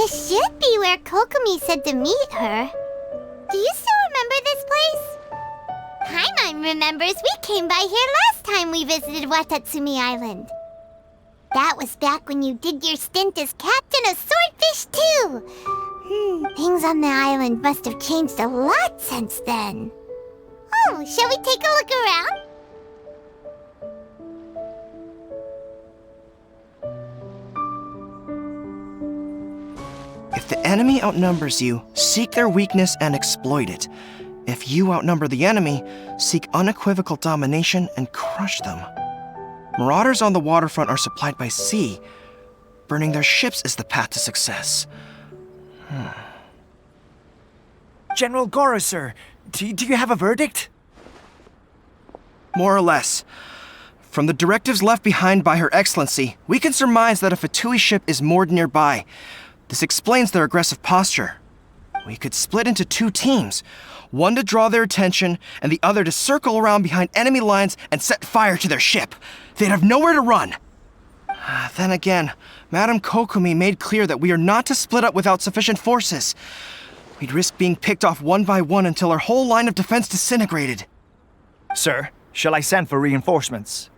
This should be where Kokomi said to meet her. Do you still remember this place? Paimon remembers we came by here last time we visited Watatsumi Island. That was back when you did your stint as captain of Swordfish too. Things on the island must have changed a lot since then. Oh, shall we take a look around? If the enemy outnumbers you, seek their weakness and exploit it. If you outnumber the enemy, seek unequivocal domination and crush them. Marauders on the waterfront are supplied by sea. Burning their ships is the path to success. General Goro, sir, do you have a verdict? More or less. From the directives left behind by Her Excellency, we can surmise that a Fatui ship is moored nearby. This explains their aggressive posture. We could split into two teams, one to draw their attention and the other to circle around behind enemy lines and set fire to their ship. They'd have nowhere to run. Then again, Madame Kokomi made clear that we are not to split up without sufficient forces. We'd risk being picked off one by one until our whole line of defense disintegrated. Sir, shall I send for reinforcements?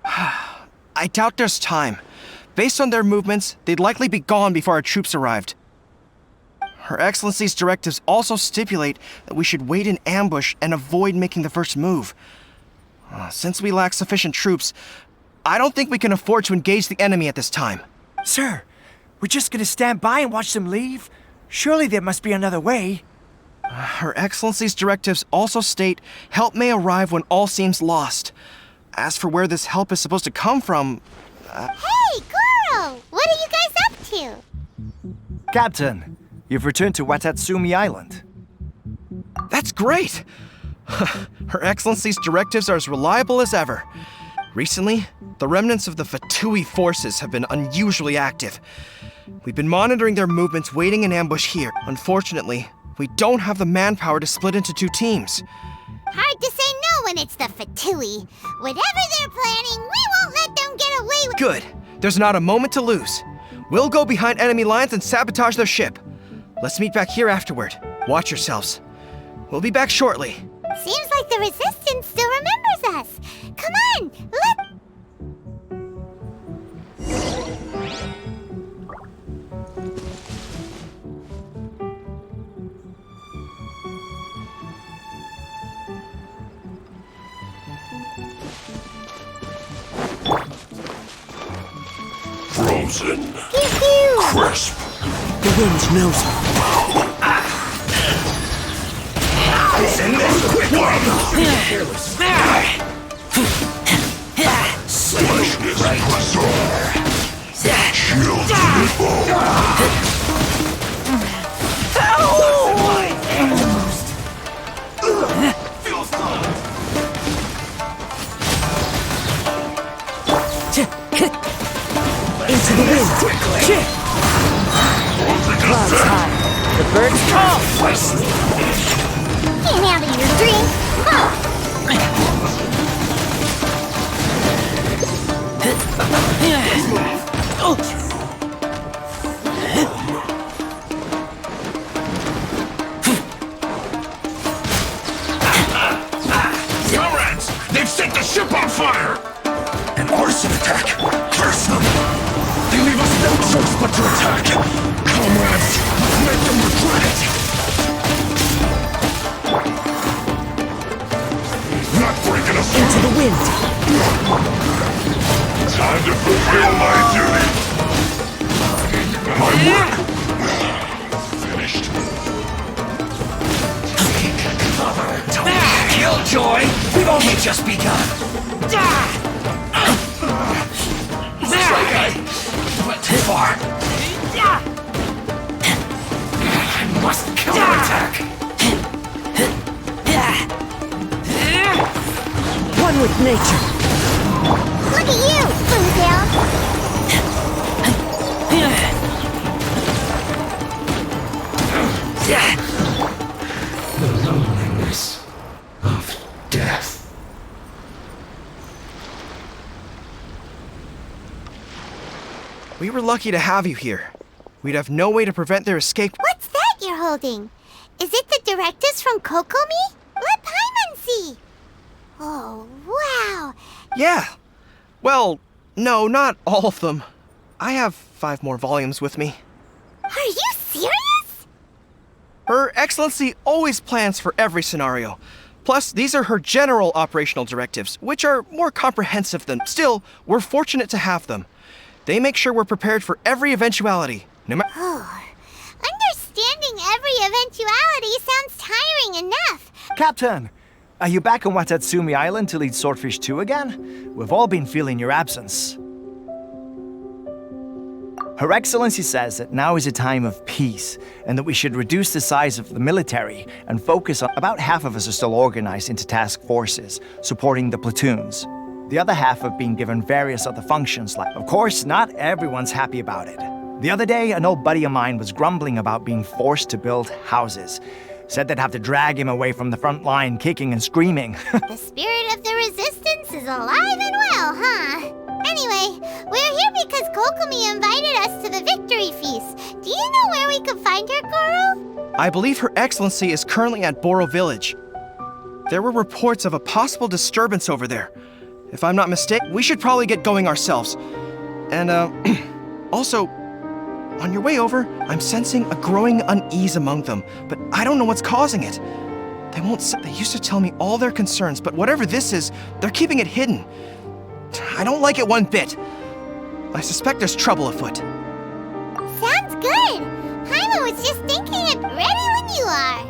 I doubt there's time. Based on their movements, they'd likely be gone before our troops arrived. Her Excellency's directives also stipulate that we should wait in ambush and avoid making the first move. Since we lack sufficient troops, I don't think we can afford to engage the enemy at this time. Sir, we're just gonna stand by and watch them leave? Surely there must be another way. Her Excellency's directives also state help may arrive when all seems lost. As for where this help is supposed to come from... Hey, Goro! What are you guys up to? Captain, you've returned to Watatsumi Island. That's great! Her Excellency's directives are as reliable as ever. Recently, the remnants of the Fatui forces have been unusually active. We've been monitoring their movements waiting in ambush here. Unfortunately, we don't have the manpower to split into two teams. Hard to say no when it's the Fatui. Whatever they're planning, we won't let them get away with... Good. There's not a moment to lose. We'll go behind enemy lines and sabotage their ship. Let's meet back here afterward. Watch yourselves. We'll be back shortly. Seems like the Resistance still remembers us. Come on, let's... Frozen. Pew-pew. Crisp. The wind knows it. Send this quick one. Freshness preserved. Chill to the bone. Into the wind. Clouds high. The birds call. Can't have your drink. Comrades, they've set the ship on fire! An arson attack! Curse them! They leave us no choice but to attack! Comrades, make them regret it! Not breaking us Into the wind. Time to fulfill my duty! My work! Finished. Killjoy! We've only just begun! Looks like I went too far. I must counterattack! One with nature. Look at you, Boomtail. The loneliness of death. We were lucky to have you here. we'd have no way to prevent their escape. What's that you're holding? Is it the directives from Kokomi? Let Paimon see! Oh, wow! Yeah. Well, no, not all of them. I have 5 more volumes with me. Are you serious? Her Excellency always plans for every scenario. Plus, these are her general operational directives, which are more comprehensive than... Still, we're fortunate to have them. They make sure we're prepared for every eventuality. No matter... Oh, understanding every eventuality sounds tiring enough. Captain, are you back on Watatsumi Island to lead Swordfish 2 again? We've all been feeling your absence. Her Excellency says that now is a time of peace, and that we should reduce the size of the military and focus on... About half of us are still organized into task forces, supporting the platoons. The other half have been given various other functions, like... Of course, not everyone's happy about it. The other day, an old buddy of mine was grumbling about being forced to build houses. Said they'd have to drag him away from the front line, kicking and screaming. The spirit of the resistance is alive and well, huh? Anyway, we're here because Kokomi invited us to the victory feast. Do you know where we could find her, Goro? I believe Her Excellency is currently at Boro Village. There were reports of a possible disturbance over there. If I'm not mistaken, we should probably get going ourselves. And, also, on your way over, I'm sensing a growing unease among them, but I don't know what's causing it. They used to tell me all their concerns, but whatever this is, they're keeping it hidden. I don't like it one bit. I suspect there's trouble afoot. Sounds good. Paimon was just thinking it ready when you are.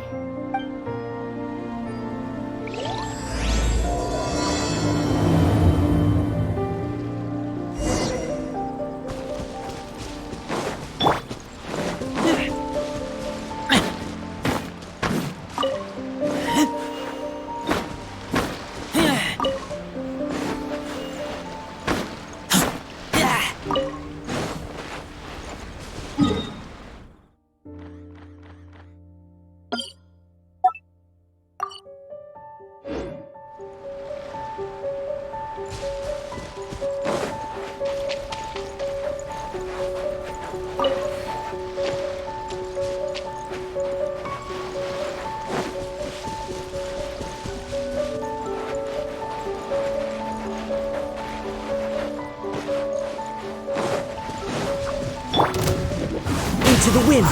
To the wind.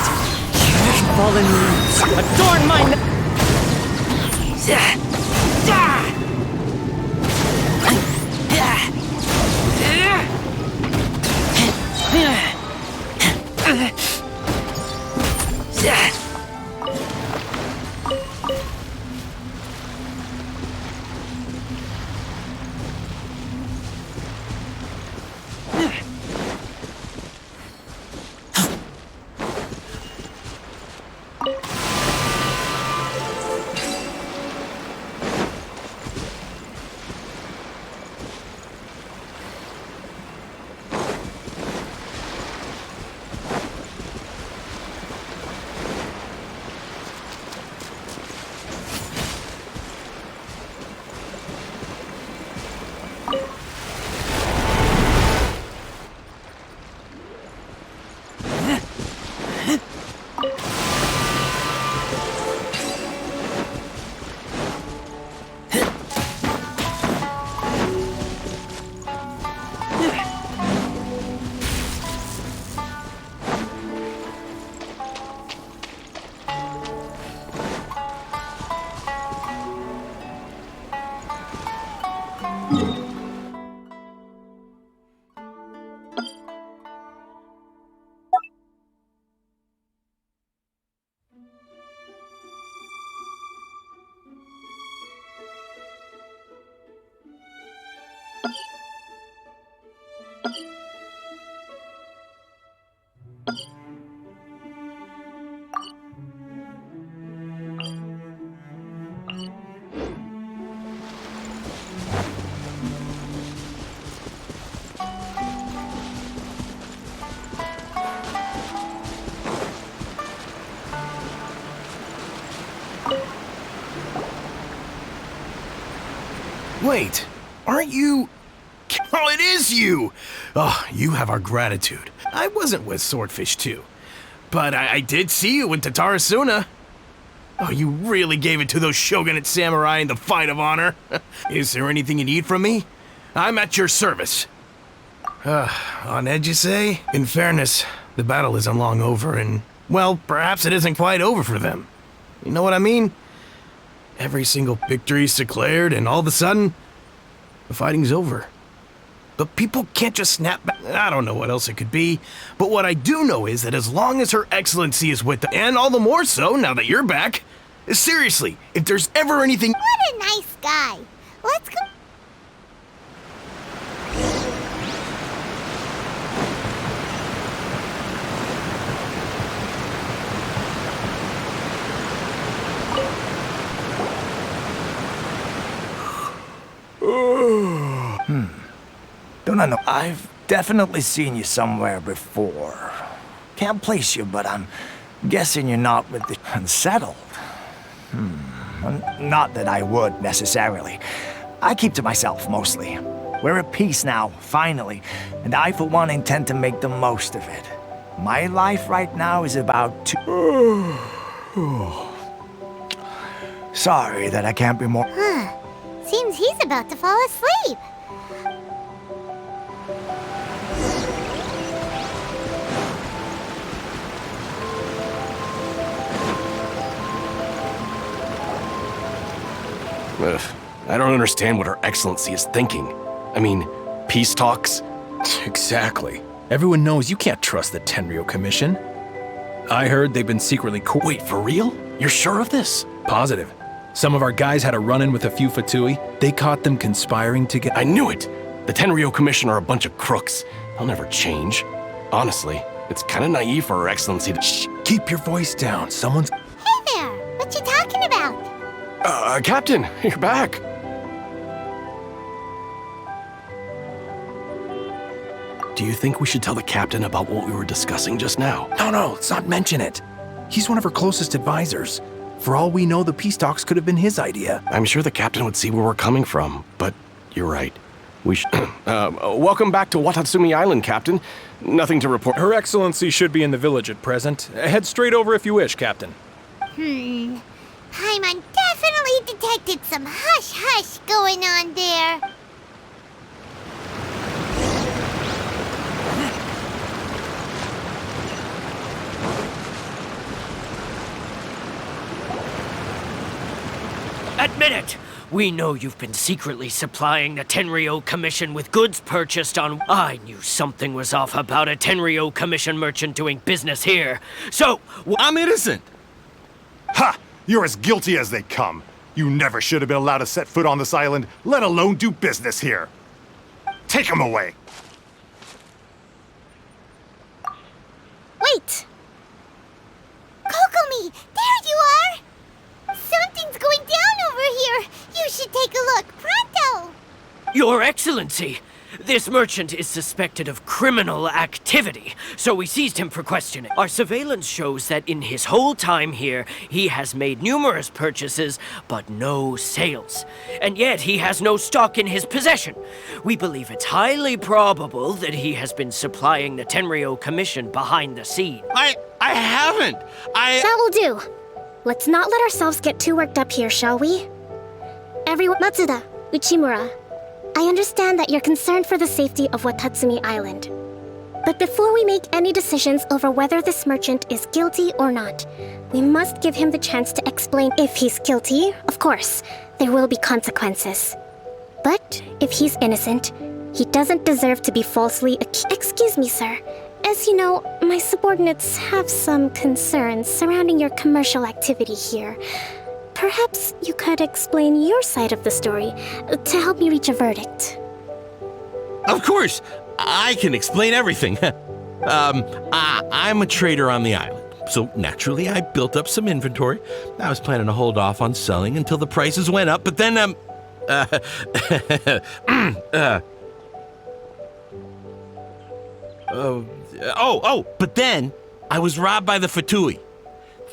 Fallen leaves. Adorn my... Wait, aren't you... Oh, it is you! Oh, you have our gratitude. I wasn't with Swordfish 2. but I did see you in Tatarasuna. Oh, you really gave it to those shogunate samurai in the fight of honor. Is there anything you need from me? I'm at your service. On edge, you say? In fairness, the battle isn't long over, and, well, perhaps it isn't quite over for them. You know what I mean? Every single victory's declared, and all of a sudden, the fighting's over. But people can't just snap back. I don't know what else it could be, but what I do know is that as long as Her Excellency is with them, and all the more so now that you're back, seriously, if there's ever anything— What a nice guy. Let's go. Don't I know? I've definitely seen you somewhere before. Can't place you, but I'm guessing you're not with the unsettled. Not that I would, necessarily. I keep to myself, mostly. We're at peace now, finally, and I, for one, intend to make the most of it. My life right now is about to— Sorry that I can't be more— Seems he's about to fall asleep. Ugh, I don't understand what Her Excellency is thinking. I mean, peace talks? Exactly. Everyone knows you can't trust the Tenryou Commission. I heard they've been secretly Wait, for real? You're sure of this? positive. Some of our guys had a run-in with a few Fatui. They caught them conspiring to get— I knew it! The Tenryou Commission are a bunch of crooks. They'll never change. Honestly, it's kind of naive for Her Excellency to— Shh! Keep your voice down. Someone's— Hey there. What you talking about? Captain, you're back. Do you think we should tell the captain about what we were discussing just now? No, let's not mention it. He's one of her closest advisors. For all we know, the peace talks could have been his idea. I'm sure the captain would see where we're coming from, but you're right. We should— welcome back to Watatsumi Island, Captain. Nothing to report. Her Excellency should be in the village at present. Head straight over if you wish, Captain. Paimon definitely detected some hush-hush going on there. Admit it! We know you've been secretly supplying the Tenryou Commission with goods purchased on— I knew something was off about a Tenryou Commission merchant doing business here. So, I'm innocent! Ha! You're as guilty as they come. You never should have been allowed to set foot on this island, let alone do business here. Take him away! Wait! Kokomi, there you are! Something's going down over here. You should take a look, pronto! Your Excellency, this merchant is suspected of criminal activity, so we seized him for questioning. Our surveillance shows that in his whole time here, he has made numerous purchases, but no sales. And yet he has no stock in his possession. We believe it's highly probable that he has been supplying the Tenryou Commission behind the scenes. I haven't! That will do. Let's not let ourselves get too worked up here, shall we? Everyone— Matsuda, Uchimura, I understand that you're concerned for the safety of Watatsumi Island. But before we make any decisions over whether this merchant is guilty or not, we must give him the chance to explain. If he's guilty, of course, there will be consequences. But if he's innocent, he doesn't deserve to be falsely accused. Excuse me, sir. As you know, my subordinates have some concerns surrounding your commercial activity here. Perhaps you could explain your side of the story to help me reach a verdict. Of course! I can explain everything. I'm a trader on the island, so naturally I built up some inventory. I was planning to hold off on selling until the prices went up, but then, but then I was robbed by the Fatui.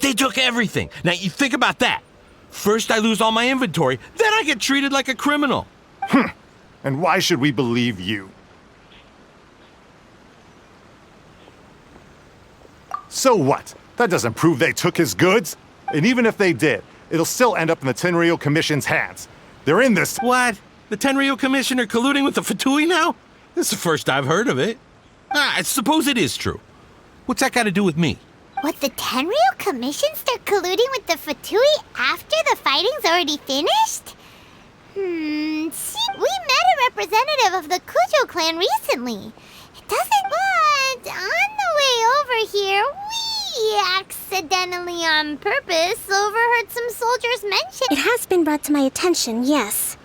They took everything. Now you think about that. First I lose all my inventory, then I get treated like a criminal. And why should we believe you? So what? That doesn't prove they took his goods. And even if they did, it'll still end up in the Tenryou Commission's hands. They're in this. What? The Tenryou Commission are colluding with the Fatui now? This is the first I've heard of it. I suppose it is true. What's that got to do with me? What, the Tenryou Commission start colluding with the Fatui after the fighting's already finished? See, we met a representative of the Kujo clan recently. It doesn't, but on the way over here, we accidentally on purpose overheard some soldiers mention... It has been brought to my attention, yes.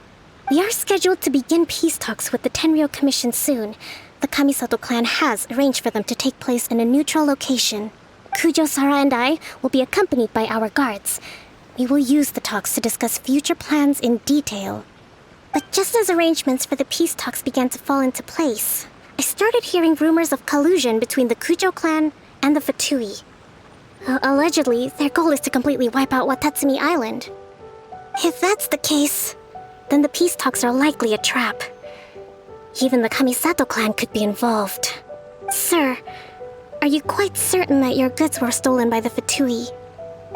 We are scheduled to begin peace talks with the Tenryou Commission soon. The Kamisato clan has arranged for them to take place in a neutral location. Kujo, Sara, and I will be accompanied by our guards. We will use the talks to discuss future plans in detail. But just as arrangements for the peace talks began to fall into place, I started hearing rumors of collusion between the Kujo clan and the Fatui. Allegedly, their goal is to completely wipe out Watatsumi Island. If that's the case, then the peace talks are likely a trap. Even the Kamisato clan could be involved. Sir, are you quite certain that your goods were stolen by the Fatui?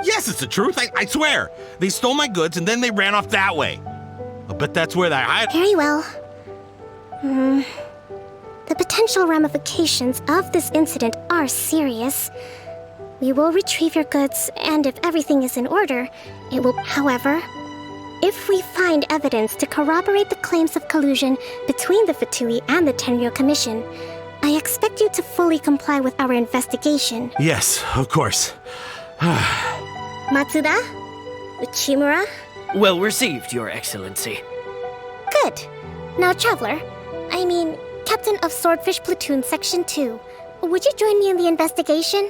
Yes, it's the truth. I swear. They stole my goods and then they ran off that way. I bet that's where they hide. Very well. The potential ramifications of this incident are serious. We will retrieve your goods, and if everything is in order, it will... However, if we find evidence to corroborate the claims of collusion between the Fatui and the Tenryou Commission, I expect you to fully comply with our investigation. Yes, of course. Matsuda? Uchimura? Well received, Your Excellency. Good. Now, Traveler, Captain of Swordfish Platoon Section 2, would you join me in the investigation?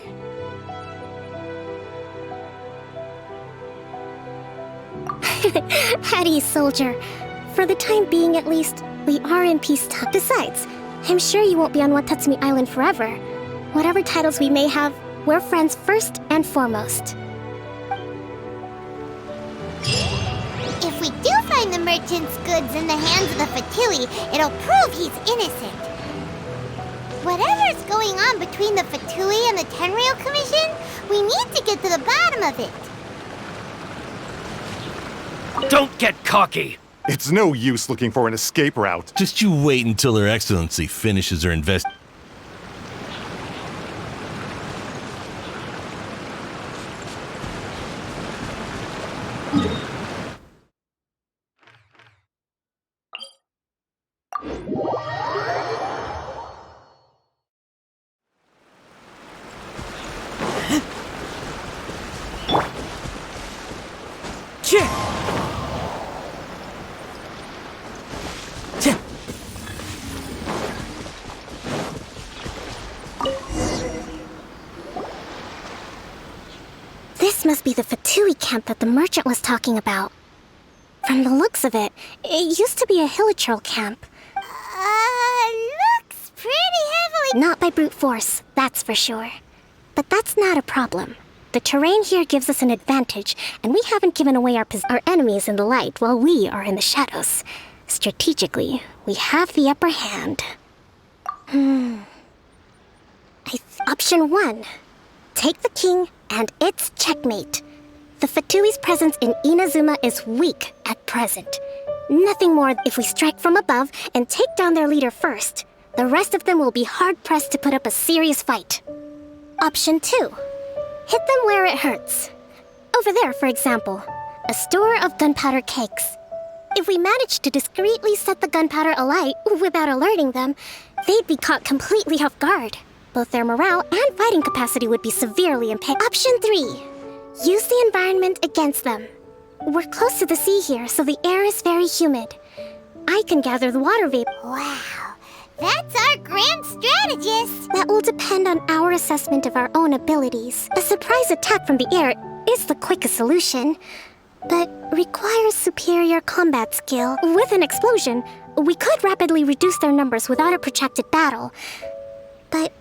Hattie, soldier. For the time being, at least, we are in peace talk. Besides, I'm sure you won't be on Watatsumi Island forever. Whatever titles we may have, we're friends first and foremost. If we do find the merchant's goods in the hands of the Fatui, it'll prove he's innocent. Whatever's going on between the Fatui and the Tenryou Commission, we need to get to the bottom of it. Don't get cocky! It's no use looking for an escape route. Just you wait until Her Excellency finishes her invest. This must be the Fatui camp that the merchant was talking about. From the looks of it, it used to be a hilichurl camp. Looks pretty heavily... Not by brute force, that's for sure. But that's not a problem. The terrain here gives us an advantage, and we haven't given away our enemies in the light while we are in the shadows. Strategically, we have the upper hand. Option 1. Take the king, and it's checkmate. The Fatui's presence in Inazuma is weak at present. Nothing more if we strike from above and take down their leader first. The rest of them will be hard-pressed to put up a serious fight. Option 2. Hit them where it hurts. Over there, for example, a store of gunpowder cakes. If we manage to discreetly set the gunpowder alight without alerting them, they'd be caught completely off guard. Both their morale and fighting capacity would be severely impaired. Option 3. Use the environment against them. We're close to the sea here, so the air is very humid. I can gather the water vapor. Wow, that's our grand strategist. That will depend on our assessment of our own abilities. A surprise attack from the air is the quickest solution, but requires superior combat skill. With an explosion, we could rapidly reduce their numbers without a protracted battle. But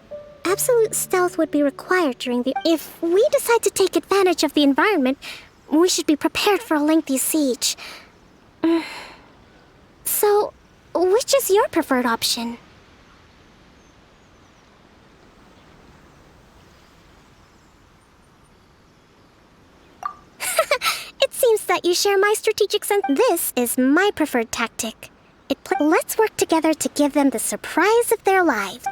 absolute stealth would be required during the... If we decide to take advantage of the environment, we should be prepared for a lengthy siege. So, which is your preferred option? you share my strategic sense. This is my preferred tactic. Let's work together to give them the surprise of their lives.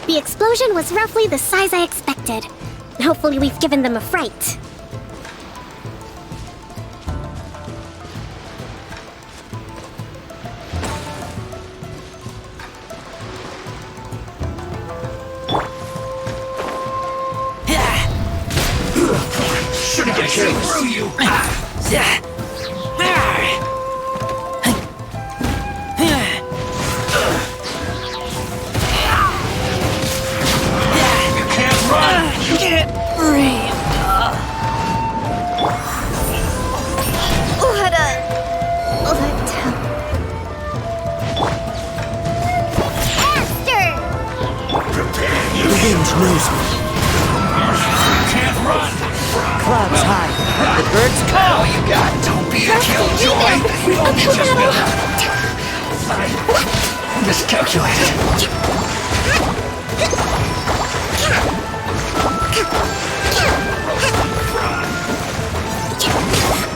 The explosion was roughly the size I expected. Hopefully we've given them a fright. Should have killed through you! Clouds high. The birds call. All you got, don't be a killjoy. We've only just been miscalculated.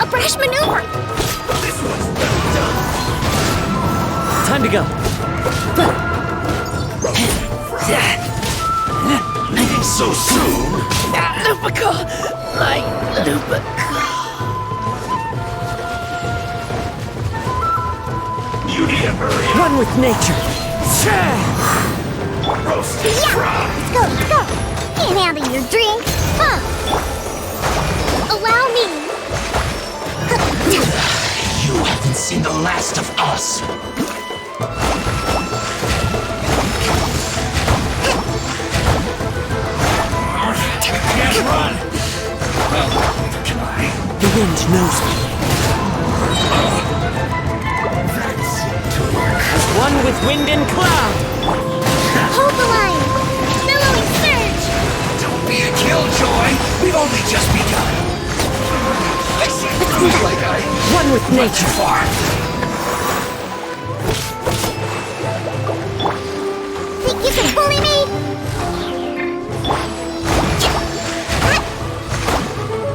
A brash maneuver! This one's better done. Time to go. Leaving so soon? Lupical! My Lupical. You need a hurry. One with nature. Roasted frog. Let's go. Can't handle your drink. Huh. Allow me. You haven't seen the last of us. Can't run! Well, neither can I. The wind knows me. That seemed to work. One with wind and cloud. Hold the line. Billowing surge. Don't be a killjoy. We've only just begun. I see through like I One with went too nature. far. Think you can bully me?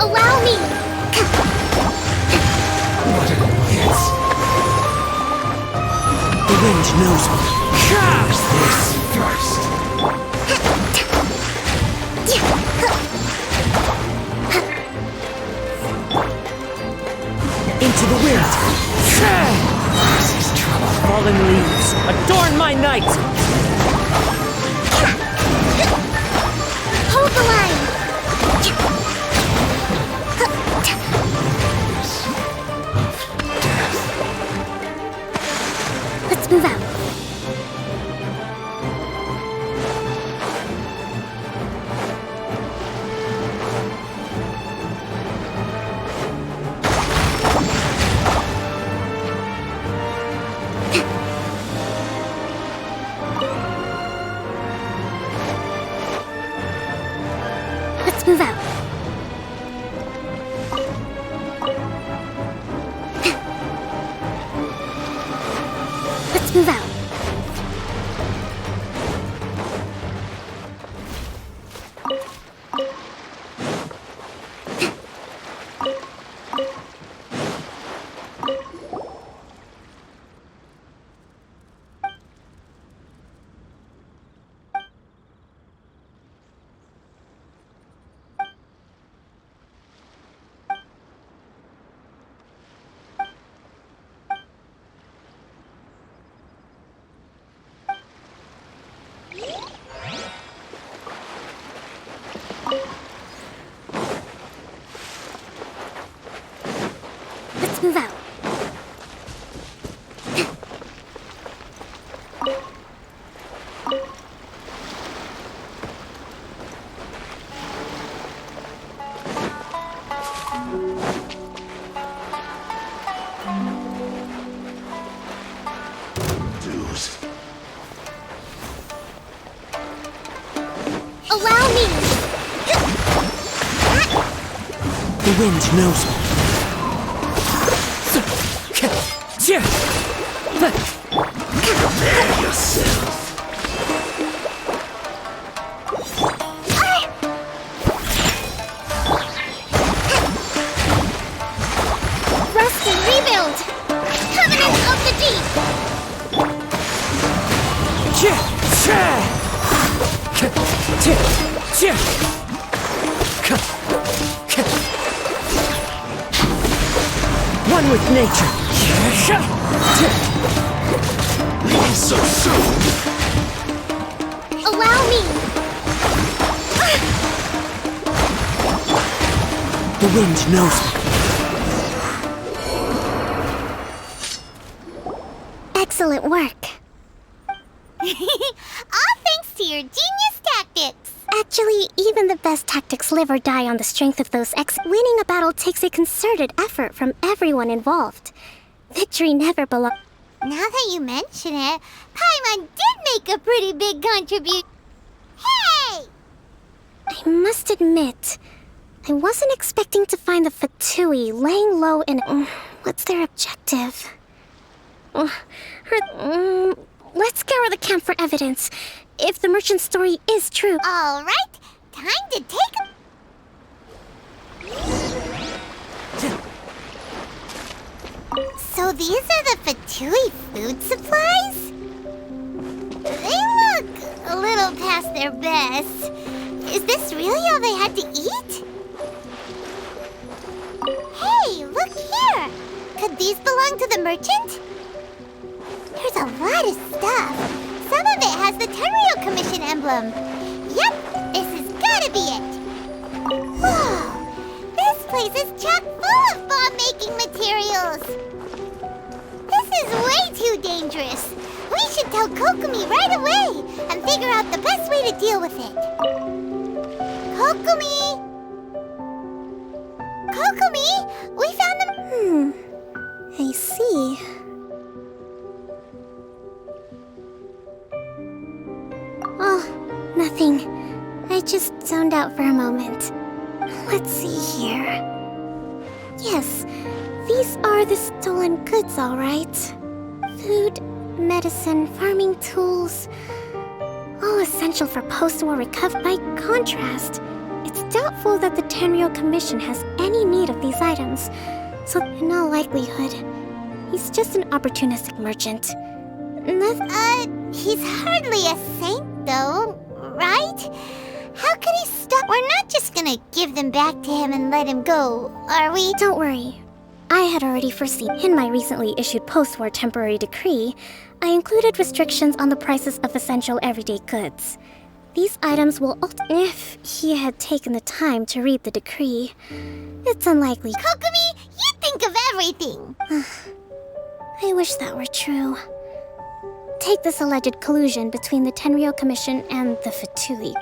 Allow me. What an annoyance. The wind knows me. This first. Into the wind. This is trouble. Fallen leaves. Adorn my night. Hold the line. Let's move out. Let's move out. Let's move out. knows. Allow me! The wind knows me. Prepare yourself. Rest and rebuild! Covenant of the Deep! One with nature. Leaving so soon. Allow me! The wind knows me. Excellent work. All thanks to your genius tactics. Actually, even the best tactics live or die on the strength of those winning a battle takes a concerted effort from everyone involved. Victory never belongs. Now that you mention it, Paimon did make a pretty big contribution. Hey! I must admit, I wasn't expecting to find the Fatui laying low in... what's their objective? Let's scour the camp for evidence. If the merchant's story is true... All right, time to take a... So these are the Fatui food supplies? They look a little past their best. Is this really all they had to eat? Hey, look here! Could these belong to the merchant? There's a lot of stuff. Some of it has the Tenryou Commission emblem. Yep, this has gotta be it. Whoa! This place is chock full of bomb-making materials. This is way too dangerous. We should tell Kokomi right away and figure out the best way to deal with it. Kokomi! Kokomi! We found them... I see. Oh, nothing. I just zoned out for a moment. Let's see here. Yes, these are the stolen goods, all right. Food, medicine, farming tools. All essential for post-war recovery. By contrast, it's doubtful that the Tenryou Commission has any need of these items. So, in all likelihood, he's just an opportunistic merchant. He's hardly a saint, though, right? How could he stop? We're not just gonna give them back to him and let him go, are we? Don't worry. I had already foreseen in my recently issued post-war temporary decree, I included restrictions on the prices of essential everyday goods. These items will if he had taken the time to read the decree. It's unlikely. Kokomi, you think of everything! I wish that were true. Take this alleged collusion between the Tenryou Commission and the Fatui.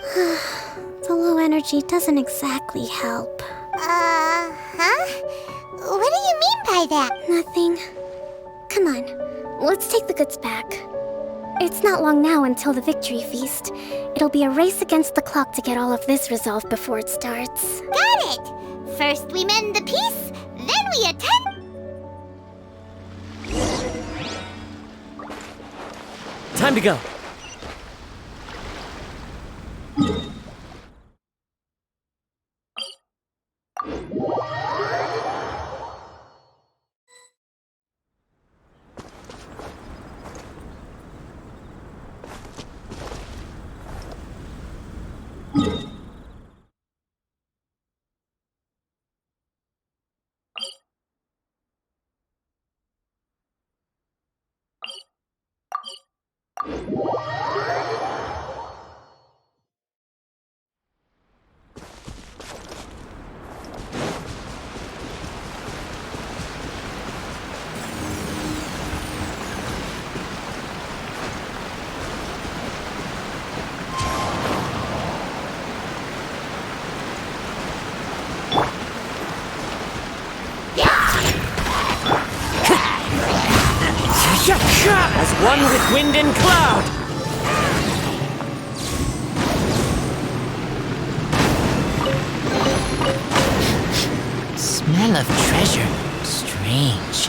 The low energy doesn't exactly help. Huh? What do you mean by that? Nothing. Come on, let's take the goods back. It's not long now until the victory feast. It'll be a race against the clock to get all of this resolved before it starts. Got it! First we mend the peace, then we attend... Time to go. As one with wind and cloud. Smell of treasure. Strange.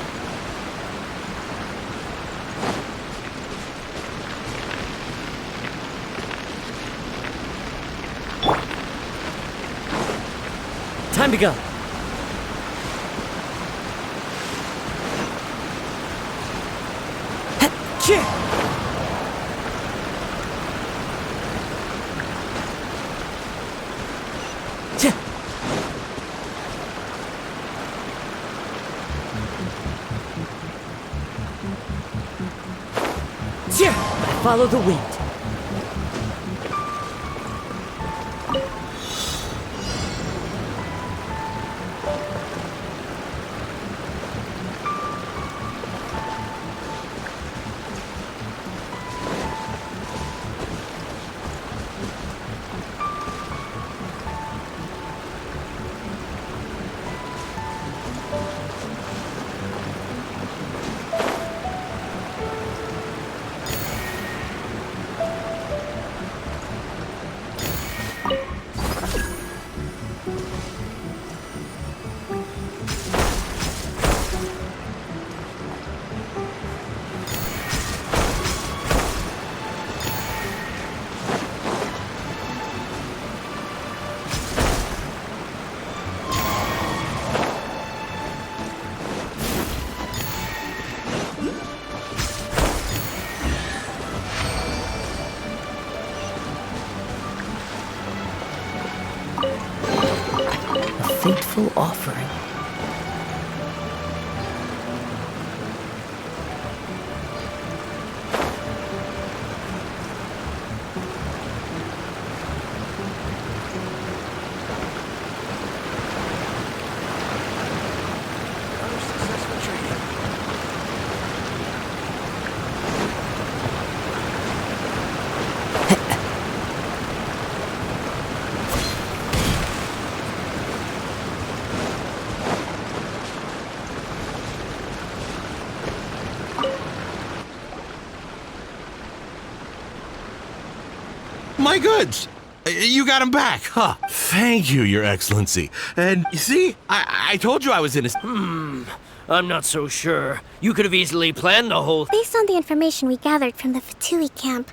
Time to go. Follow the wind. Fateful offering. My goods! You got him back, huh? Thank you, Your Excellency. And you see, I told you I was innocent. I'm not so sure. You could have easily planned the whole... Based on the information we gathered from the Fatui camp,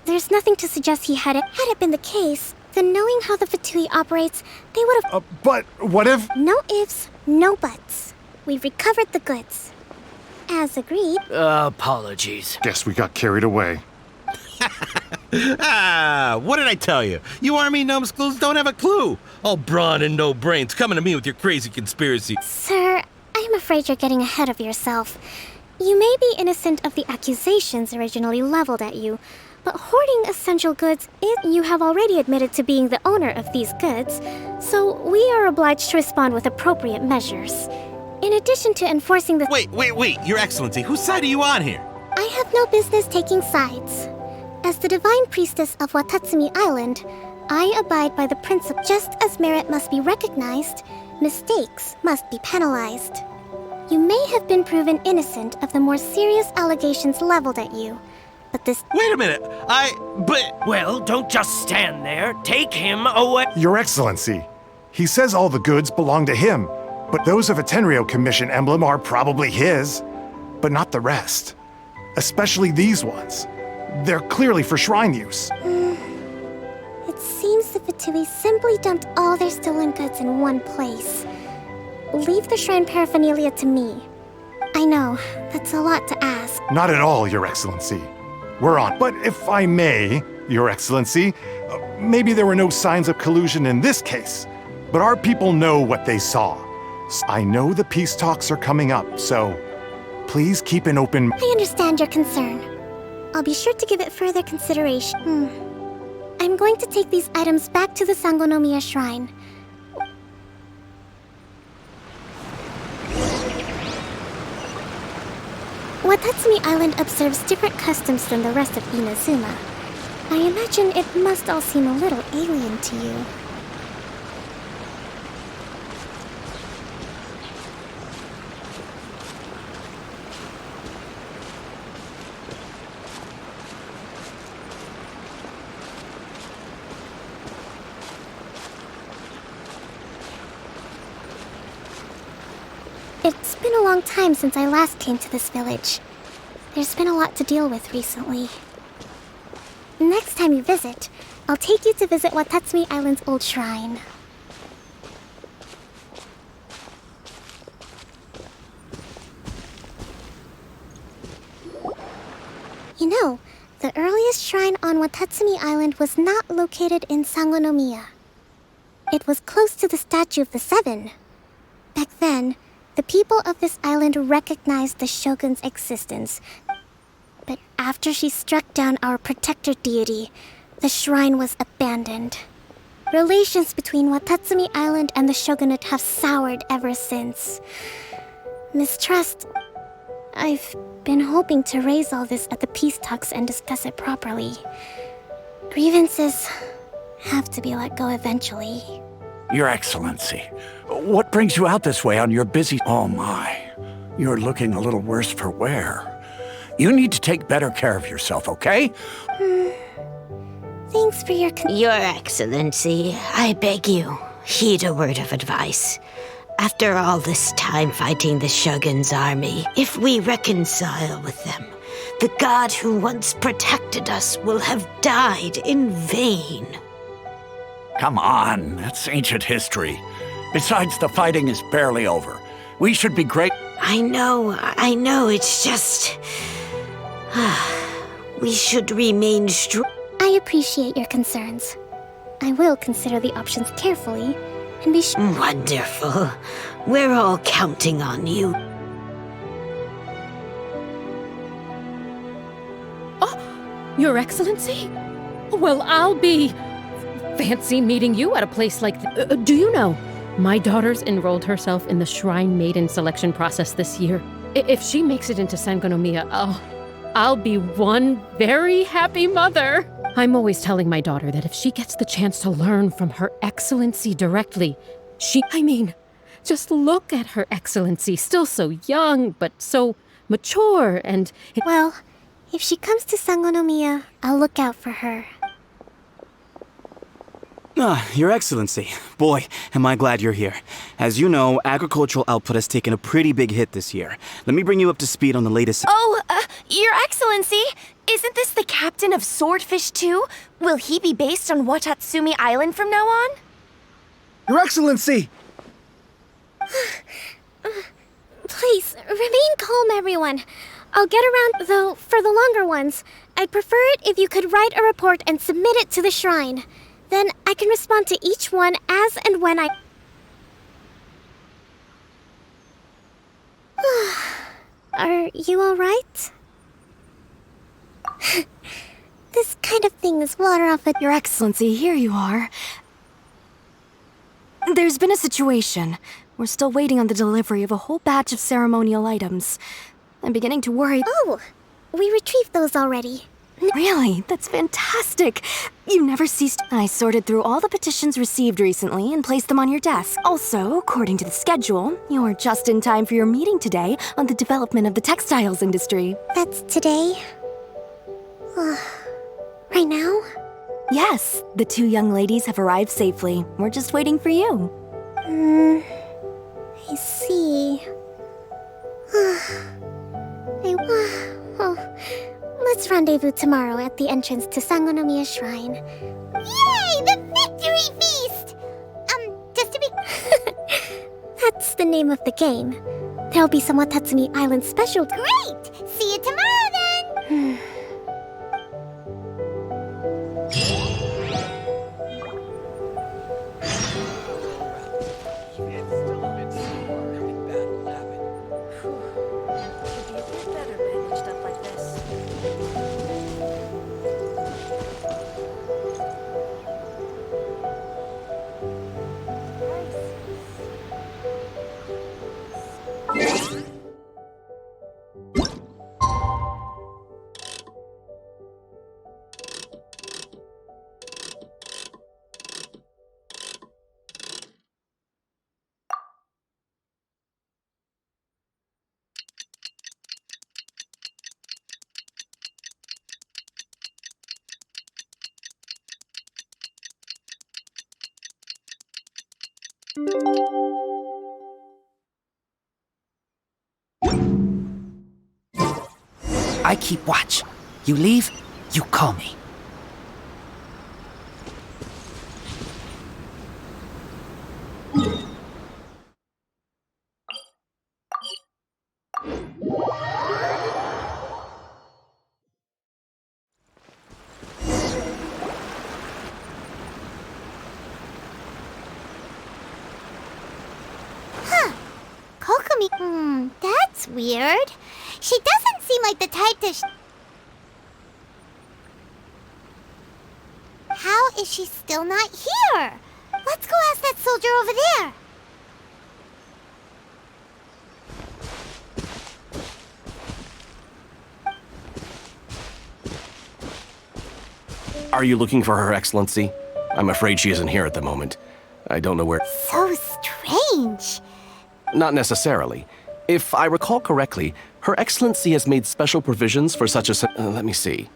there's nothing to suggest he had it. Had it been the case, then knowing how the Fatui operates, they would have... But what if... No ifs, no buts. We've recovered the goods. As agreed. Apologies. Guess we got carried away. What did I tell you? You army numbskulls don't have a clue. All brawn and no brains coming to me with your crazy conspiracy. Sir, I'm afraid you're getting ahead of yourself. You may be innocent of the accusations originally leveled at you, but hoarding essential goods is... You have already admitted to being the owner of these goods, so we are obliged to respond with appropriate measures. In addition to enforcing the... Wait, Your Excellency, whose side are you on here? I have no business taking sides. As the Divine Priestess of Watatsumi Island, I abide by the principle just as merit must be recognized, mistakes must be penalized. You may have been proven innocent of the more serious allegations leveled at you, but this... Wait a minute, Well, don't just stand there. Take him away. Your Excellency, he says all the goods belong to him, but those of a Tenryo Commission emblem are probably his, but not the rest. Especially these ones. They're clearly for shrine use. It seems the Fatui simply dumped all their stolen goods in one place. Leave the shrine paraphernalia to me. I know, that's a lot to ask. Not at all, Your Excellency. We're on. But if I may, Your Excellency, maybe there were no signs of collusion in this case, but our people know what they saw. I know the peace talks are coming up, so please keep an open... I understand your concern. I'll be sure to give it further consideration. I'm going to take these items back to the Sangonomiya shrine. Watatsumi Island observes different customs than the rest of Inazuma. I imagine it must all seem a little alien to you. been a long time since I last came to this village. There's been a lot to deal with recently. Next time you visit, I'll take you to visit Watatsumi Island's old shrine. You know, the earliest shrine on Watatsumi Island was not located in Sangonomiya. It was close to the Statue of the Seven. Back then, the people of this island recognized the shogun's existence. But after she struck down our protector deity, the shrine was abandoned. Relations between Watatsumi Island and the shogunate have soured ever since. Mistrust... I've been hoping to raise all this at the peace talks and discuss it properly. Grievances have to be let go eventually. Your Excellency, what brings you out this way on your busy... Oh my, you're looking a little worse for wear. You need to take better care of yourself, okay? Thanks for your... Your Excellency, I beg you, heed a word of advice. After all this time fighting the Shogun's army, if we reconcile with them, the god who once protected us will have died in vain. Come on, that's ancient history. Besides, the fighting is barely over. We should be great... I know, it's just... we should remain strong. I appreciate your concerns. I will consider the options carefully, and be sure... Wonderful. We're all counting on you. Oh, Your Excellency? Well, I'll be... Fancy meeting you at a place like do you know, my daughter's enrolled herself in the Shrine Maiden selection process this year. If she makes it into Sangonomiya, I'll be one very happy mother. I'm always telling my daughter that if she gets the chance to learn from Her Excellency directly, just look at Her Excellency, still so young, but so mature and... Well, if she comes to Sangonomiya, I'll look out for her. Your Excellency. Boy, am I glad you're here. As you know, agricultural output has taken a pretty big hit this year. Let me bring you up to speed on the latest... Oh, Your Excellency! Isn't this the captain of Swordfish 2? Will he be based on Watatsumi Island from now on? Your Excellency! Please, remain calm, everyone. I'll get around, though, for the longer ones. I'd prefer it if you could write a report and submit it to the shrine. Then I can respond to each one as and when I... Are you alright? This kind of thing is water off a... Your Excellency, here you are. There's been a situation. We're still waiting on the delivery of a whole batch of ceremonial items. I'm beginning to worry... Oh, we retrieved those already. Really? That's fantastic. You never ceased... I sorted through all the petitions received recently and placed them on your desk. Also, according to the schedule, you're just in time for your meeting today on the development of the textiles industry. That's today? Right now? Yes, the two young ladies have arrived safely. We're just waiting for you. I see. Let's rendezvous tomorrow at the entrance to Sangonomiya Shrine. Yay! The victory feast! Just to be... That's the name of the game. There'll be some Watatsumi Island special... Great! See you tomorrow, then! keep watch. You leave, you call me. Kokomi, that's weird. She doesn't seem like the type to How is she still not here? Let's go ask that soldier over there. Are you looking for Her Excellency? I'm afraid she isn't here at the moment. I don't know where. So strange. Not necessarily. If I recall correctly, Her Excellency has made special provisions for such a... let me see.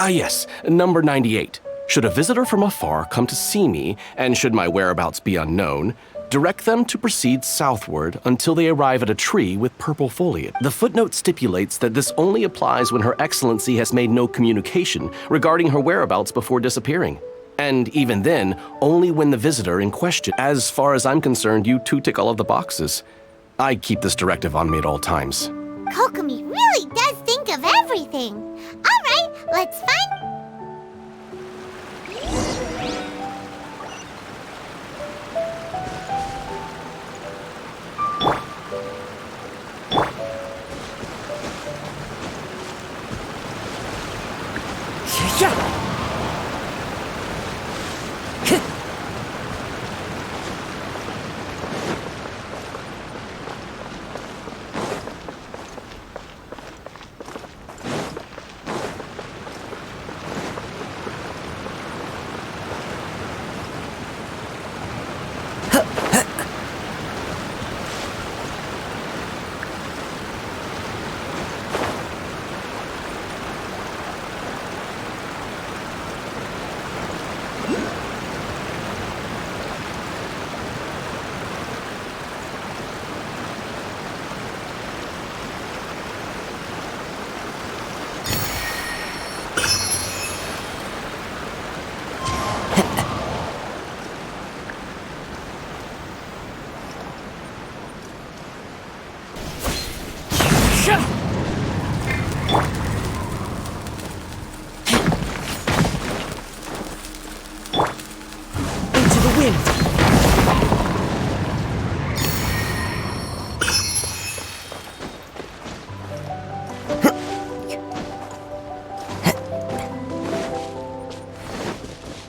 Yes, number 98. Should a visitor from afar come to see me, and should my whereabouts be unknown, direct them to proceed southward until they arrive at a tree with purple foliage. The footnote stipulates that this only applies when Her Excellency has made no communication regarding her whereabouts before disappearing. And even then, only when the visitor in question. As far as I'm concerned, you two tick all of the boxes. I keep this directive on me at all times. Kokomi really does think of everything. All right, let's find...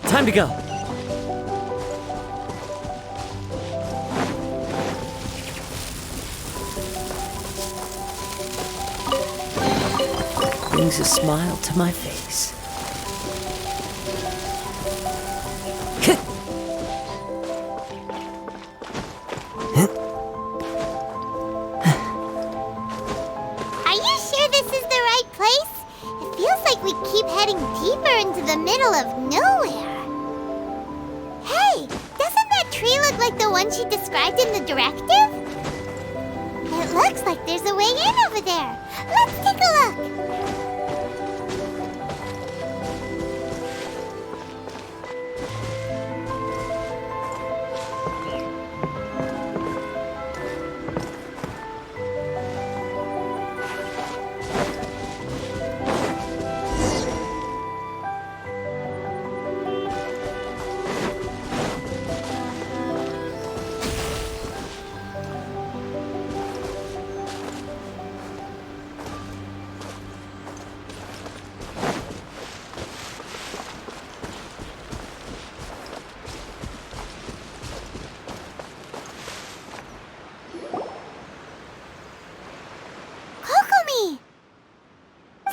Time to go. Brings a smile to my face. Are you sure this is the right place? It feels like we keep heading deeper into the middle of nowhere. Hey, doesn't that tree look like the one she described in the directive? It looks like there's a way in over there. Let's take a look.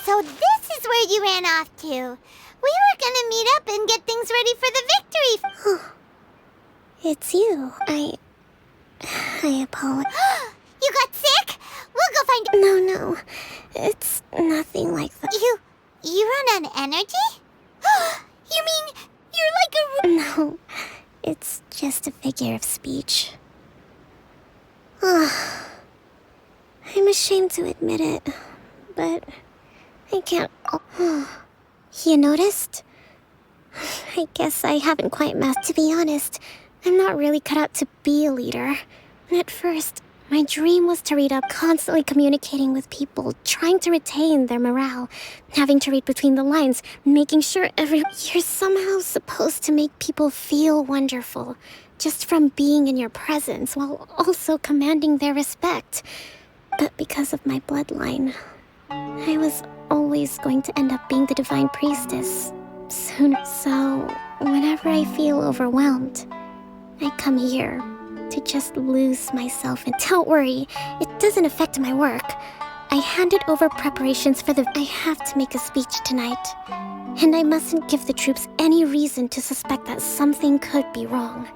So this is where you ran off to. We were gonna meet up and get things ready for the victory. It's you. I apologize. You got sick? We'll go find... No. It's nothing like that. You run on energy? You mean you're like a... No, it's just a figure of speech. I'm ashamed to admit it, but I can't... You noticed? I guess I haven't quite mastered. To be honest, I'm not really cut out to be a leader. At first, my dream was to read up, constantly communicating with people, trying to retain their morale, having to read between the lines, making sure You're somehow supposed to make people feel wonderful, just from being in your presence, while also commanding their respect. But because of my bloodline, I was always going to end up being the divine priestess soon. So, whenever I feel overwhelmed, I come here to just lose myself. And don't worry, it doesn't affect my work. I handed over preparations for I have to make a speech tonight, and I mustn't give the troops any reason to suspect that something could be wrong.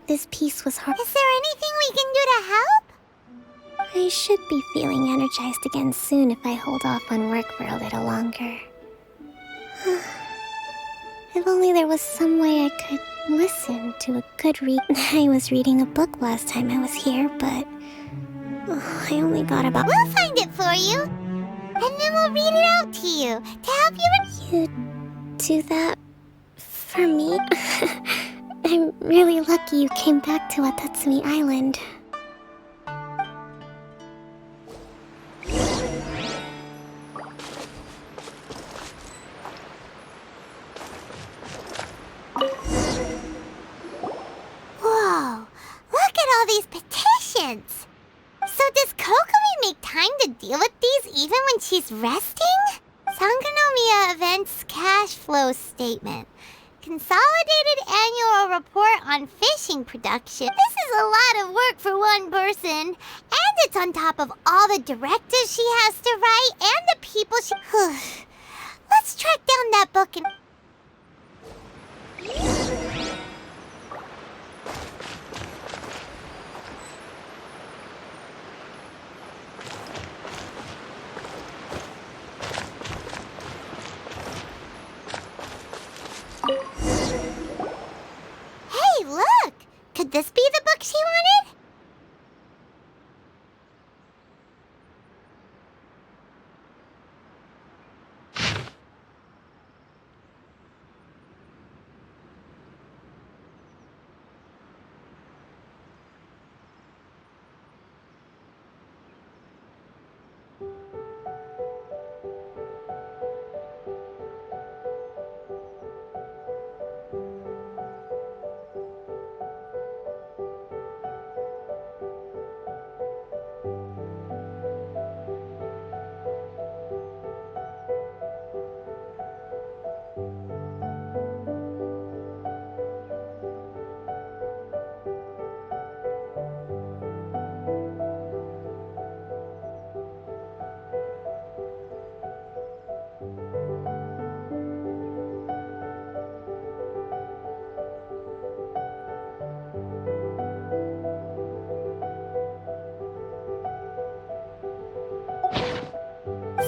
This piece was hard. Is there anything we can do to help? I should be feeling energized again soon if I hold off on work for a little longer. If only there was some way I could listen to a good read. I was reading a book last time I was here, but I only got about... We'll find it for you, and then we'll read it out to you to help you. You do that for me? I'm really lucky you came back to Watatsumi Island. Whoa, look at all these petitions! So does Kokomi make time to deal with these even when she's resting? Sangonomiya Events Cash Flow Statement. Consolidated Annual Report on Fishing Production. This is a lot of work for one person. And it's on top of all the directives she has to write and the people she... Let's track down that book and... Hey, look! Could this be the book she wanted?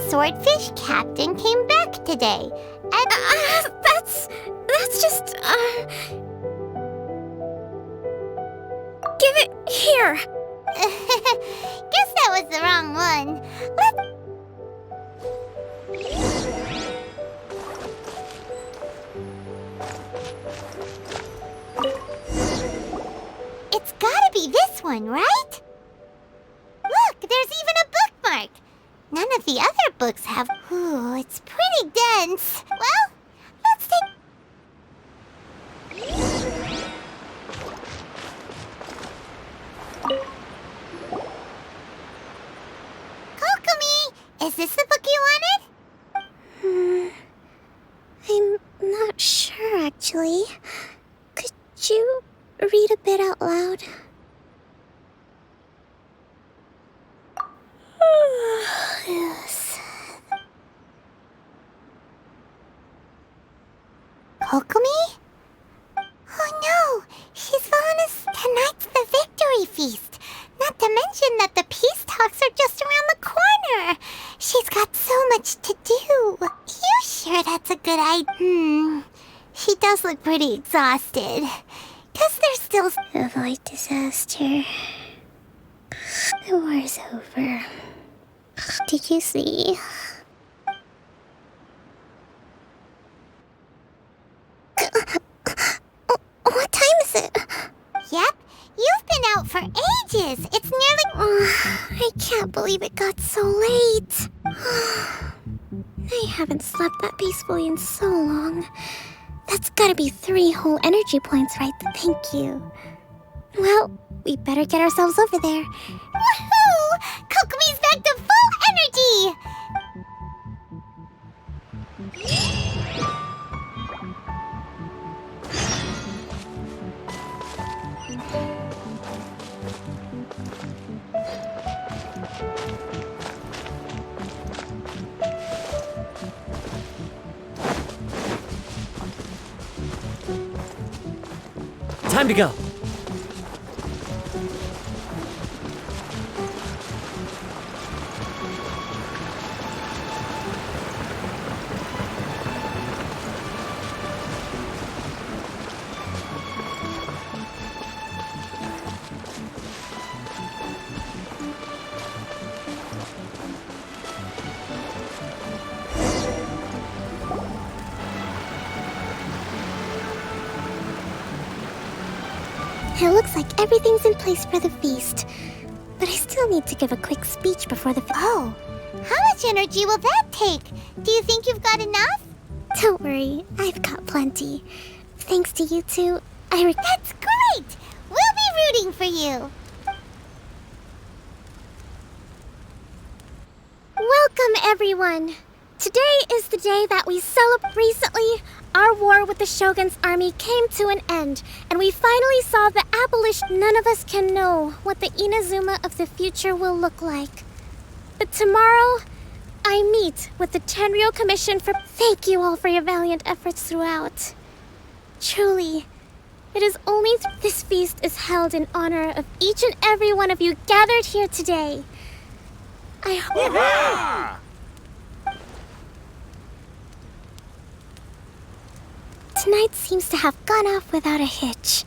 Swordfish Captain came back today, and... That's just, Give it here! Guess that was the wrong one. It's gotta be this one, right? Look, there's even a bookmark. None of the other books have... Ooh, it's pretty dense. Well, let's take... Kokomi, is this the book you wanted? I'm not sure, actually. Could you read a bit out loud? Yes. Kokomi? Oh no! She's fallen asleep. Tonight's the victory feast. Not to mention that the peace talks are just around the corner. She's got so much to do. You sure that's a good idea? She does look pretty exhausted. Guess there's still... Avoid disaster. The war's over. Did you see? What time is it? Yep, you've been out for ages. It's nearly... I can't believe it got so late. I haven't slept that peacefully in so long. That's gotta be 3 whole energy points, right? Thank you. Well, we better get ourselves over there. Woohoo! Kokomi's back to full energy! Time to go. It looks like everything's in place for the feast. But I still need to give a quick speech before the Oh, how much energy will that take? Do you think you've got enough? Don't worry, I've got plenty. Thanks to you two, That's great! We'll be rooting for you. Welcome, everyone! Today is the day that we celebrate. Recently, our war with the Shogun's army came to an end, and we finally saw the abolition. None of us can know what the Inazuma of the future will look like. But tomorrow, I meet with the Tenryou Commission for... Thank you all for your valiant efforts throughout. Truly, it is only this feast is held in honor of each and every one of you gathered here today. I hope... Tonight seems to have gone off without a hitch.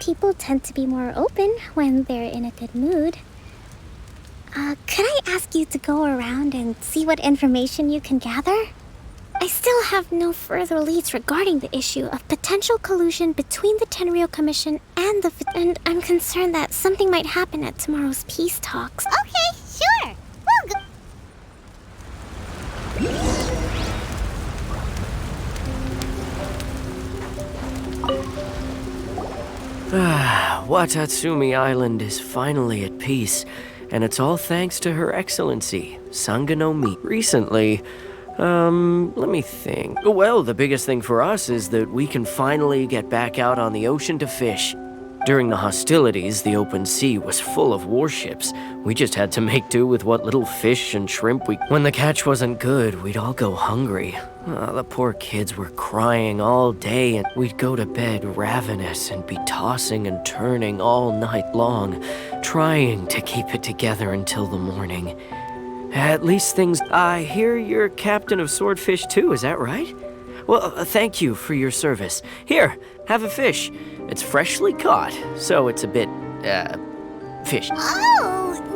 People tend to be more open when they're in a good mood. Could I ask you to go around and see what information you can gather? I still have no further leads regarding the issue of potential collusion between the Tenryou Commission and and I'm concerned that something might happen at tomorrow's peace talks. Okay, sure. We'll go. Watatsumi Island is finally at peace, and it's all thanks to Her Excellency, Sangonomiya. Recently, let me think. Well, the biggest thing for us is that we can finally get back out on the ocean to fish. During the hostilities, the open sea was full of warships. We just had to make do with what little fish and shrimp we... When the catch wasn't good, we'd all go hungry. The poor kids were crying all day, and we'd go to bed ravenous and be tossing and turning all night long, trying to keep it together until the morning. At least things... I hear you're captain of Swordfish too, is that right? Well, thank you for your service. Here, have a fish. It's freshly caught, so it's a bit, fishy. Oh,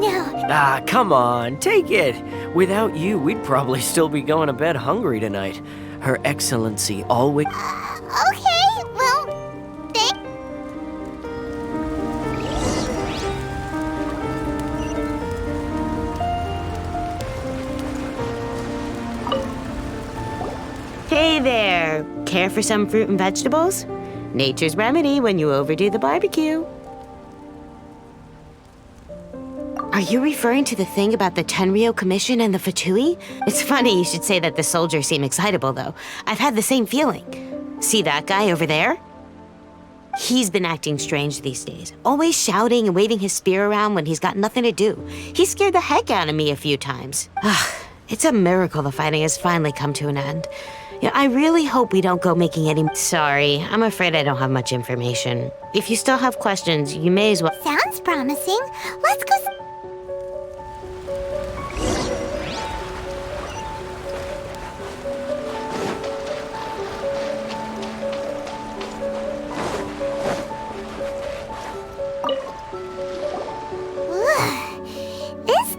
no. Ah, come on, take it. Without you, we'd probably still be going to bed hungry tonight. Her Excellency always... Okay, well, Hey there! Care for some fruit and vegetables? Nature's remedy when you overdo the barbecue. Are you referring to the thing about the Tenryou Commission and the Fatui? It's funny you should say that the soldiers seem excitable, though. I've had the same feeling. See that guy over there? He's been acting strange these days, always shouting and waving his spear around when he's got nothing to do. He scared the heck out of me a few times. It's a miracle the fighting has finally come to an end. Yeah, I really hope we don't go making any... Sorry, I'm afraid I don't have much information. If you still have questions, you may as well... Sounds promising. Let's go... This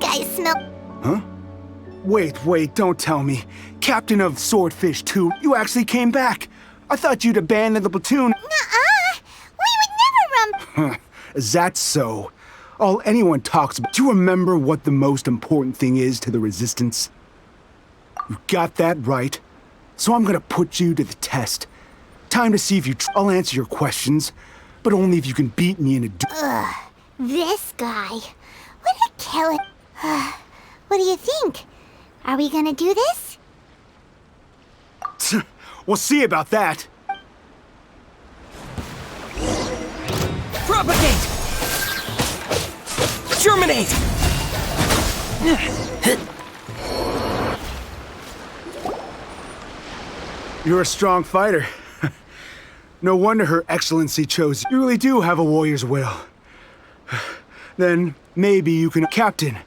Wait, don't tell me. Captain of Swordfish 2, you actually came back. I thought you'd abandoned the platoon. Nuh-uh. We would never, Is that so? All anyone talks about. Do you remember what the most important thing is to the Resistance? You got that right. So I'm gonna put you to the test. Time to see if you I'll answer your questions, but only if you can beat me in a Ugh, this guy. What a kill it. What do you think? Are we gonna do this? We'll see about that. Propagate! Germinate! You're a strong fighter. No wonder Her Excellency chose you. You really do have a warrior's will. Then maybe you can... Captain.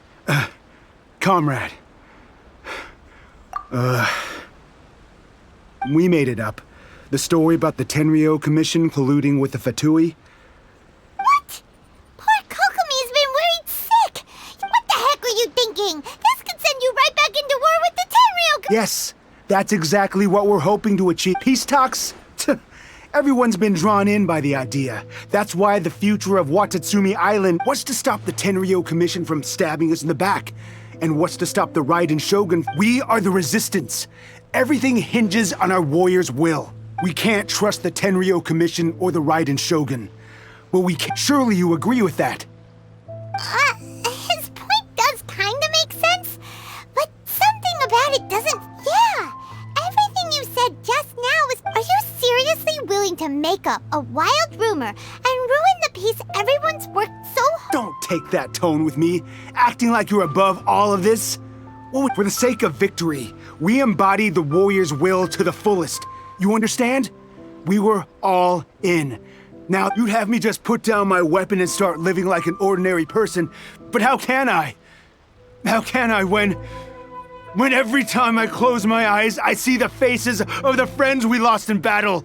Comrade. We made it up. The story about the Tenryou Commission colluding with the Fatui. What? Poor Kokomi's been worried sick. What the heck were you thinking? This could send you right back into war with the Tenryou. Yes, that's exactly what we're hoping to achieve. Peace talks? Everyone's been drawn in by the idea. That's why the future of Watatsumi Island was to stop the Tenryou Commission from stabbing us in the back. And what's to stop the Raiden Shogun? We are the Resistance. Everything hinges on our warrior's will. We can't trust the Tenryou Commission or the Raiden Shogun. But we can. Surely you agree with that. His point does kinda make sense, but something about it doesn't. Yeah, everything you said just now was. Are you seriously willing to make up a wild rumor and ruin the peace everyone's worked so hard? Don't take that tone with me, acting like you're above all of this. Well, for the sake of victory, we embodied the warrior's will to the fullest. You understand? We were all in. Now, you'd have me just put down my weapon and start living like an ordinary person, but how can I? How can I when every time I close my eyes, I see the faces of the friends we lost in battle?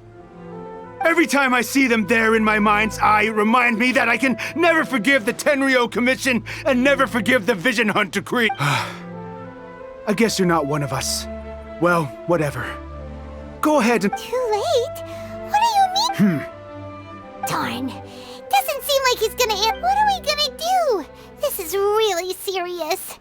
Every time I see them there in my mind's eye, it reminds me that I can never forgive the Tenryou Commission and never forgive the Vision Hunt Decree. I guess you're not one of us. Well, whatever. Go ahead and... Too late? What do you mean? Darn. Doesn't seem like he's gonna answer. What are we gonna do? This is really serious.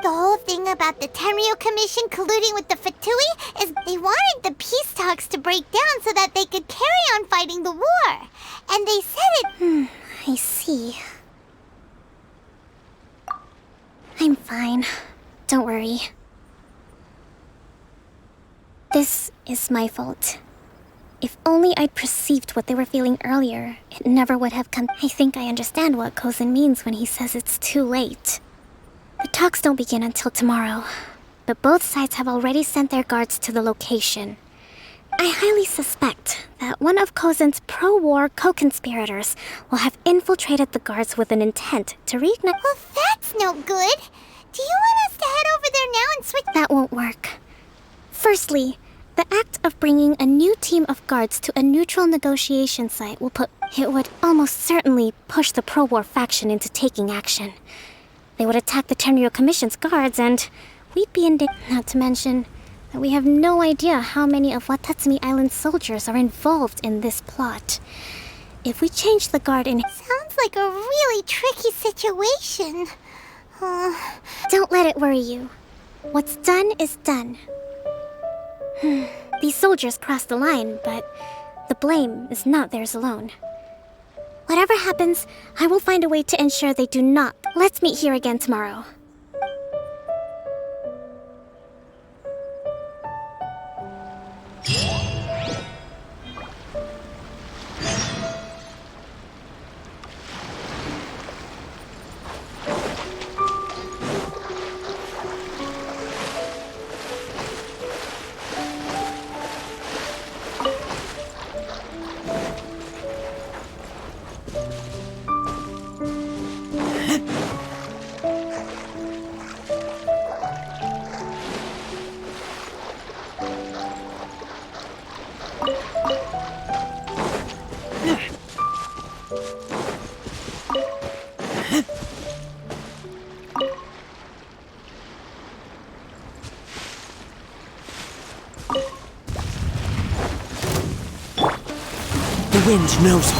The whole thing about the Tenryou Commission colluding with the Fatui is they wanted the peace talks to break down so that they could carry on fighting the war. And they said it... I see. I'm fine. Don't worry. This is my fault. If only I'd perceived what they were feeling earlier, it never would have come. I think I understand what Kozen means when he says it's too late. The talks don't begin until tomorrow, but both sides have already sent their guards to the location. I highly suspect that one of Kozen's pro-war co-conspirators will have infiltrated the guards with an intent to reignite. Well, that's no good. Do you want us to head over there now and switch? That won't work. Firstly, the act of bringing a new team of guards to a neutral negotiation site it would almost certainly push the pro-war faction into taking action. They would attack the Tenryou Commission's guards, and we'd be in danger. Not to mention that we have no idea how many of Watatsumi Island's soldiers are involved in this plot. If we change the guard in... Sounds like a really tricky situation. Don't let it worry you. What's done is done. These soldiers crossed the line, but the blame is not theirs alone. Whatever happens, I will find a way to ensure they do not. Let's meet here again tomorrow. The wind knows me.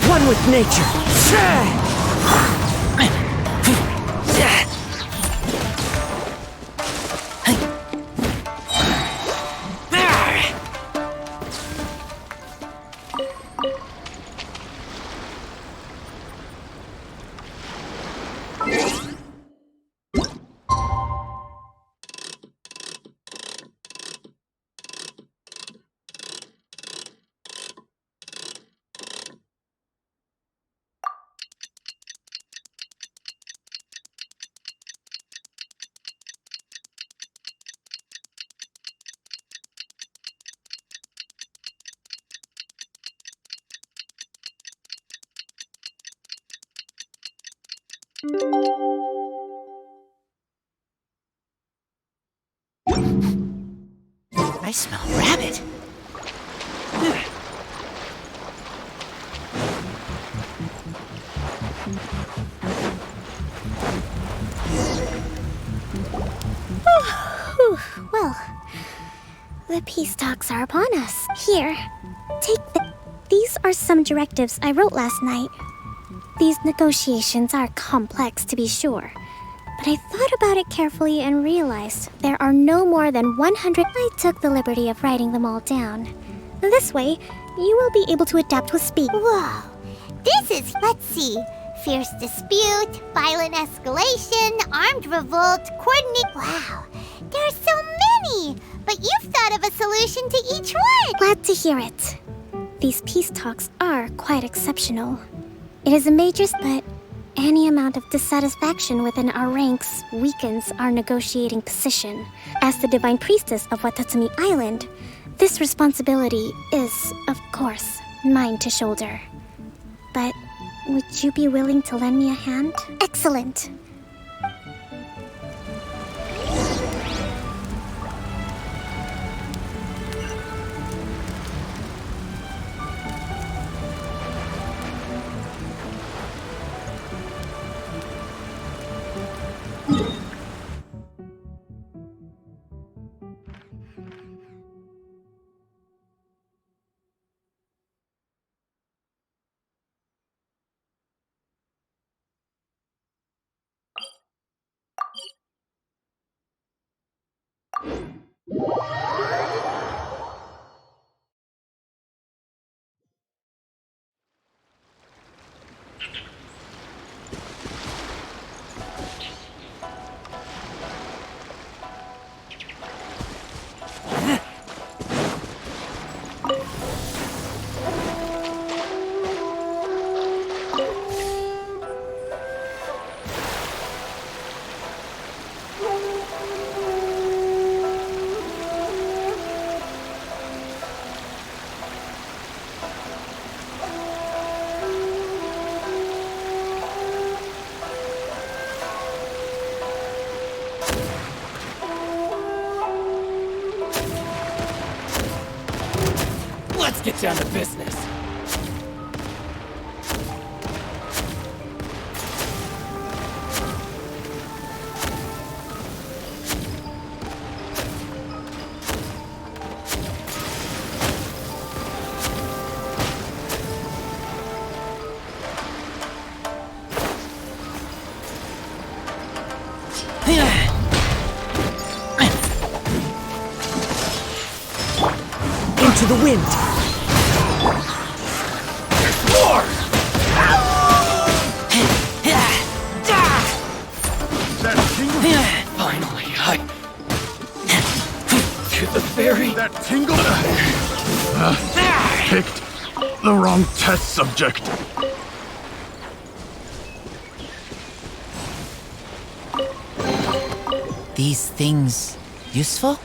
One with nature. I smell rabbit. Well, the peace talks are upon us. Here, these are some directives I wrote last night. These negotiations are complex, to be sure, but I thought about it carefully and realized there are no more than 100. I took the liberty of writing them all down. This way, you will be able to adapt with speed. Whoa, this is, let's see, fierce dispute, violent escalation, armed revolt, coordinate. Wow, there are so many, but you've thought of a solution to each one. Glad to hear it. These peace talks are quite exceptional. It is a major, but any amount of dissatisfaction within our ranks weakens our negotiating position. As the Divine Priestess of Watatsumi Island, this responsibility is, of course, mine to shoulder. But would you be willing to lend me a hand? Excellent. get down to business. Into the wind. More! Finally, to the ferry. That tingle. Picked the wrong test subject. These things useful?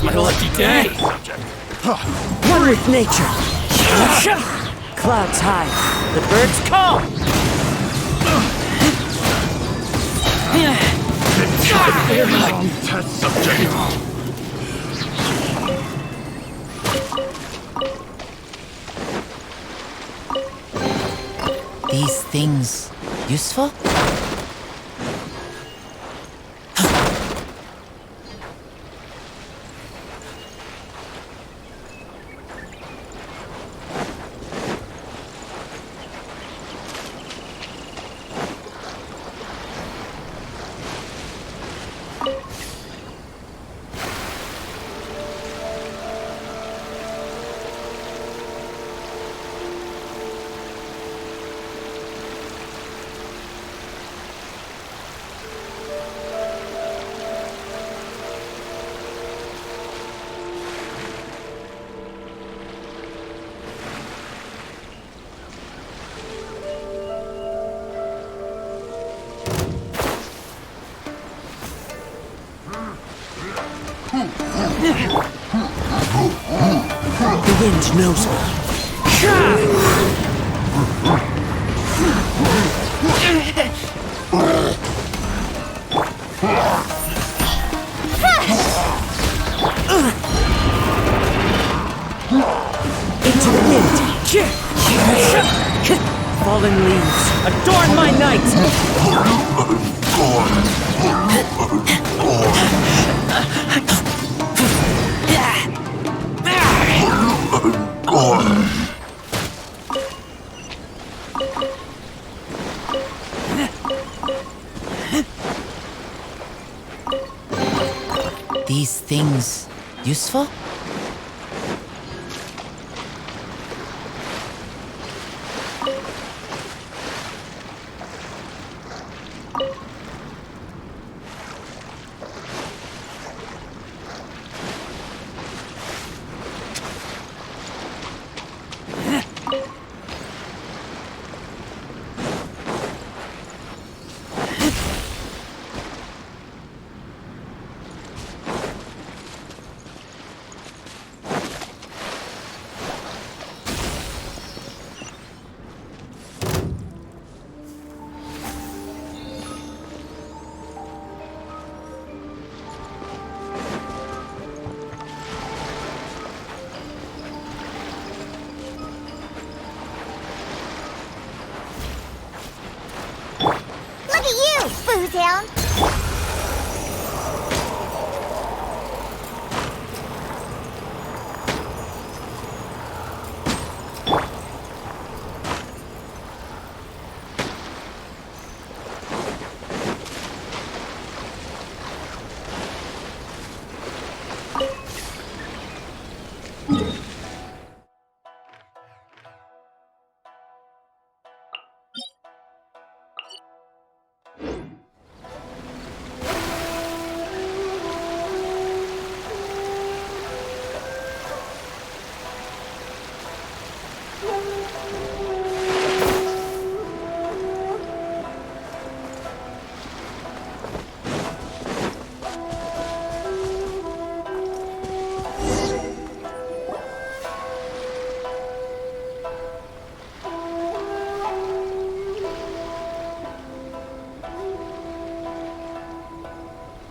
My lucky day! One with nature. Clouds high, the birds call. Wrong test subject. These things useful? The wind knows me. Into the wind. Fallen leaves, adorn my night. These things useful? Foozhound!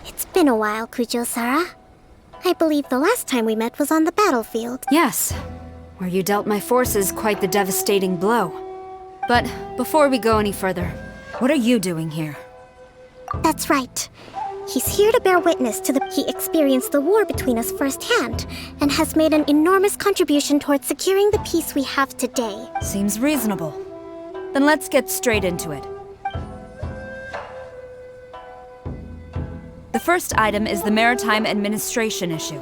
It's been a while, Kujo-Sara. I believe the last time we met was on the battlefield. Yes, where you dealt my forces quite the devastating blow. But before we go any further, what are you doing here? That's right. He's here to bear witness to He experienced the war between us firsthand, and has made an enormous contribution towards securing the peace we have today. Seems reasonable. Then let's get straight into it. The first item is the maritime administration issue.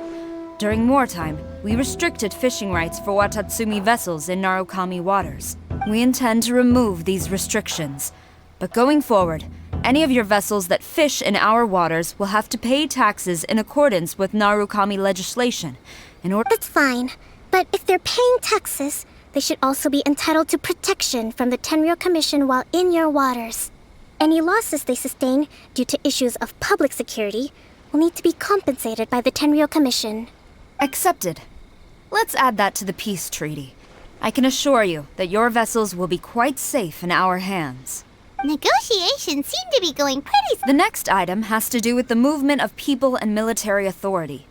During wartime, we restricted fishing rights for Watatsumi vessels in Narukami waters. We intend to remove these restrictions. But going forward, any of your vessels that fish in our waters will have to pay taxes in accordance with Narukami legislation. That's fine, but if they're paying taxes, they should also be entitled to protection from the Tenryo Commission while in your waters. Any losses they sustain due to issues of public security will need to be compensated by the Tenryo Commission. Accepted. Let's add that to the peace treaty. I can assure you that your vessels will be quite safe in our hands. Negotiations seem to be going pretty... The next item has to do with the movement of people and military authority.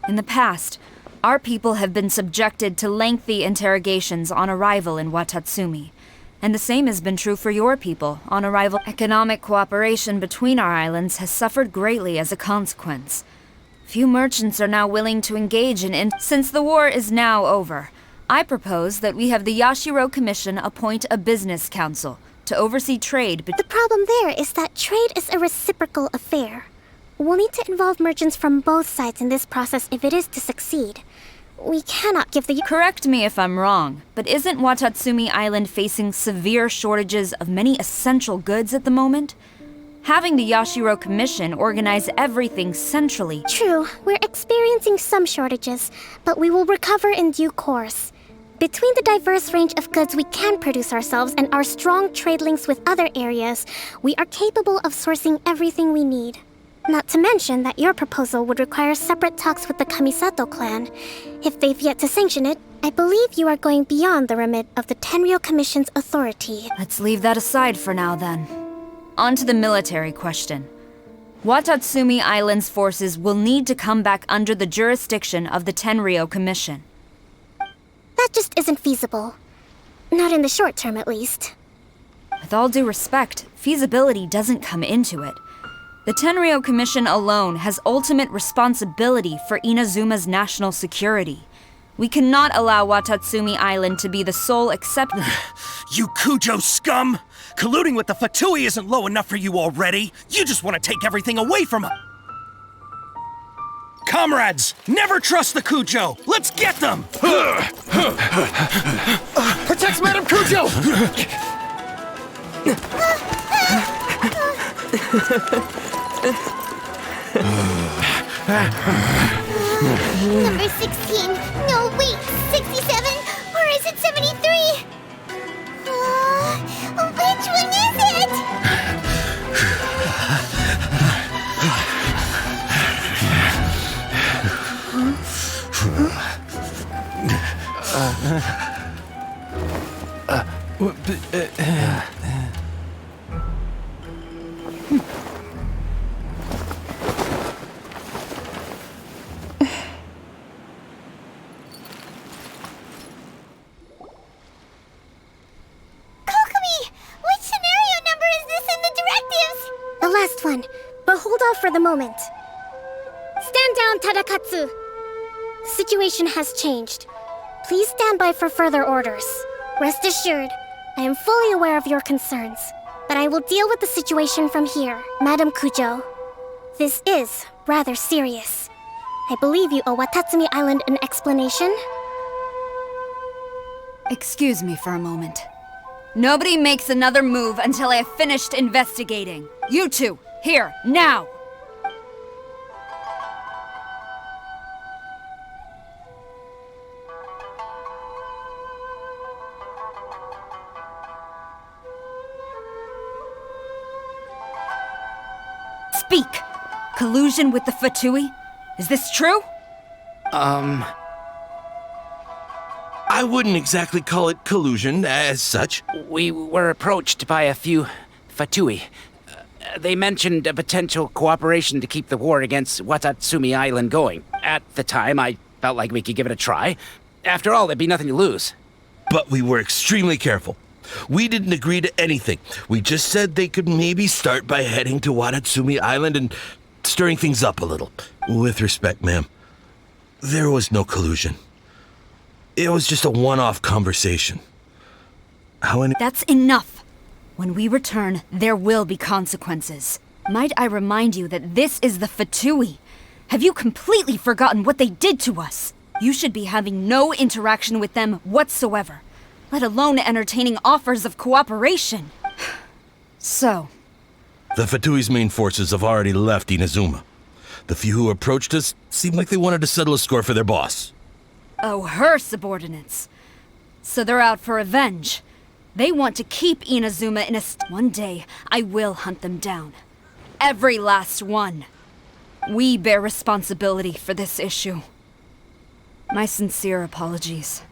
In the past, our people have been subjected to lengthy interrogations on arrival in Watatsumi. And the same has been true for your people on arrival. Economic cooperation between our islands has suffered greatly as a consequence. Few merchants are now willing to engage in Since the war is now over, I propose that we have the Yashiro Commission appoint a business council to oversee trade. The problem there is that trade is a reciprocal affair. We'll need to involve merchants from both sides in this process if it is to succeed. We cannot give the... Correct me if I'm wrong, but isn't Watatsumi Island facing severe shortages of many essential goods at the moment? Having the Yashiro Commission organize everything centrally... True, we're experiencing some shortages, but we will recover in due course. Between the diverse range of goods we can produce ourselves and our strong trade links with other areas, we are capable of sourcing everything we need. Not to mention that your proposal would require separate talks with the Kamisato clan. If they've yet to sanction it, I believe you are going beyond the remit of the Tenryo Commission's authority. Let's leave that aside for now, then. On to the military question. Watatsumi Island's forces will need to come back under the jurisdiction of the Tenryo Commission. That just isn't feasible. Not in the short term, at least. With all due respect, feasibility doesn't come into it. The Tenryo Commission alone has ultimate responsibility for Inazuma's national security. We cannot allow Watatsumi Island to be the sole exception. You Kujo scum! Colluding with the Fatui isn't low enough for you already. You just want to take everything away from her. Comrades, never trust the Kujo. Let's get them! Protect Madame Kujo! Number 16. No, wait. 67? Or is it 73? Which one is it? last one, but hold off for the moment. Stand down, Tadakatsu! The situation has changed. Please stand by for further orders. Rest assured, I am fully aware of your concerns, but I will deal with the situation from here. Madam Kujo, this is rather serious. I believe you owe Watatsumi Island an explanation? Excuse me for a moment. Nobody makes another move until I have finished investigating. You two, here, now! Speak! Collusion with the Fatui? Is this true? I wouldn't exactly call it collusion as such. We were approached by a few Fatui. They mentioned a potential cooperation to keep the war against Watatsumi Island going. At the time, I felt like we could give it a try. After all, there'd be nothing to lose. But we were extremely careful. We didn't agree to anything. We just said they could maybe start by heading to Watatsumi Island and stirring things up a little. With respect, ma'am, there was no collusion. It was just a one-off conversation. That's enough. When we return, there will be consequences. Might I remind you that this is the Fatui? Have you completely forgotten what they did to us? You should be having no interaction with them whatsoever, let alone entertaining offers of cooperation. So... The Fatui's main forces have already left Inazuma. The few who approached us seemed like they wanted to settle a score for their boss. Oh, her subordinates. So they're out for revenge. They want to keep Inazuma in a One day, I will hunt them down. Every last one. We bear responsibility for this issue. My sincere apologies.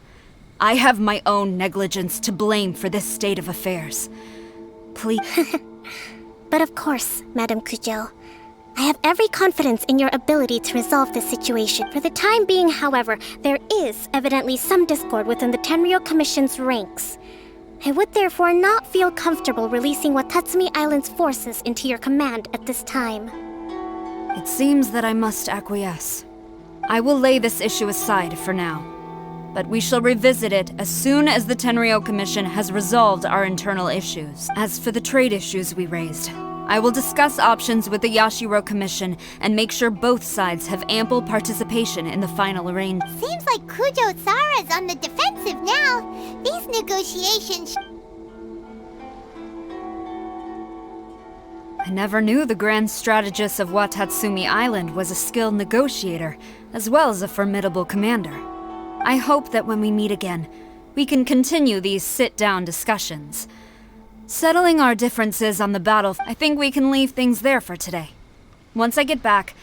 I have my own negligence to blame for this state of affairs. Please... But of course, Madam Kujo. I have every confidence in your ability to resolve this situation. For the time being, however, there is evidently some discord within the Tenryou Commission's ranks. I would therefore not feel comfortable releasing Watatsumi Island's forces into your command at this time. It seems that I must acquiesce. I will lay this issue aside for now, but we shall revisit it as soon as the Tenryou Commission has resolved our internal issues. As for the trade issues we raised, I will discuss options with the Yashiro Commission and make sure both sides have ample participation in the final arrangement. Seems like Kujo-sara's on the defensive now. These negotiations... I never knew the grand strategist of Watatsumi Island was a skilled negotiator, as well as a formidable commander. I hope that when we meet again, we can continue these sit-down discussions. Settling our differences on the battlefield, I think we can leave things there for today. Once I get back,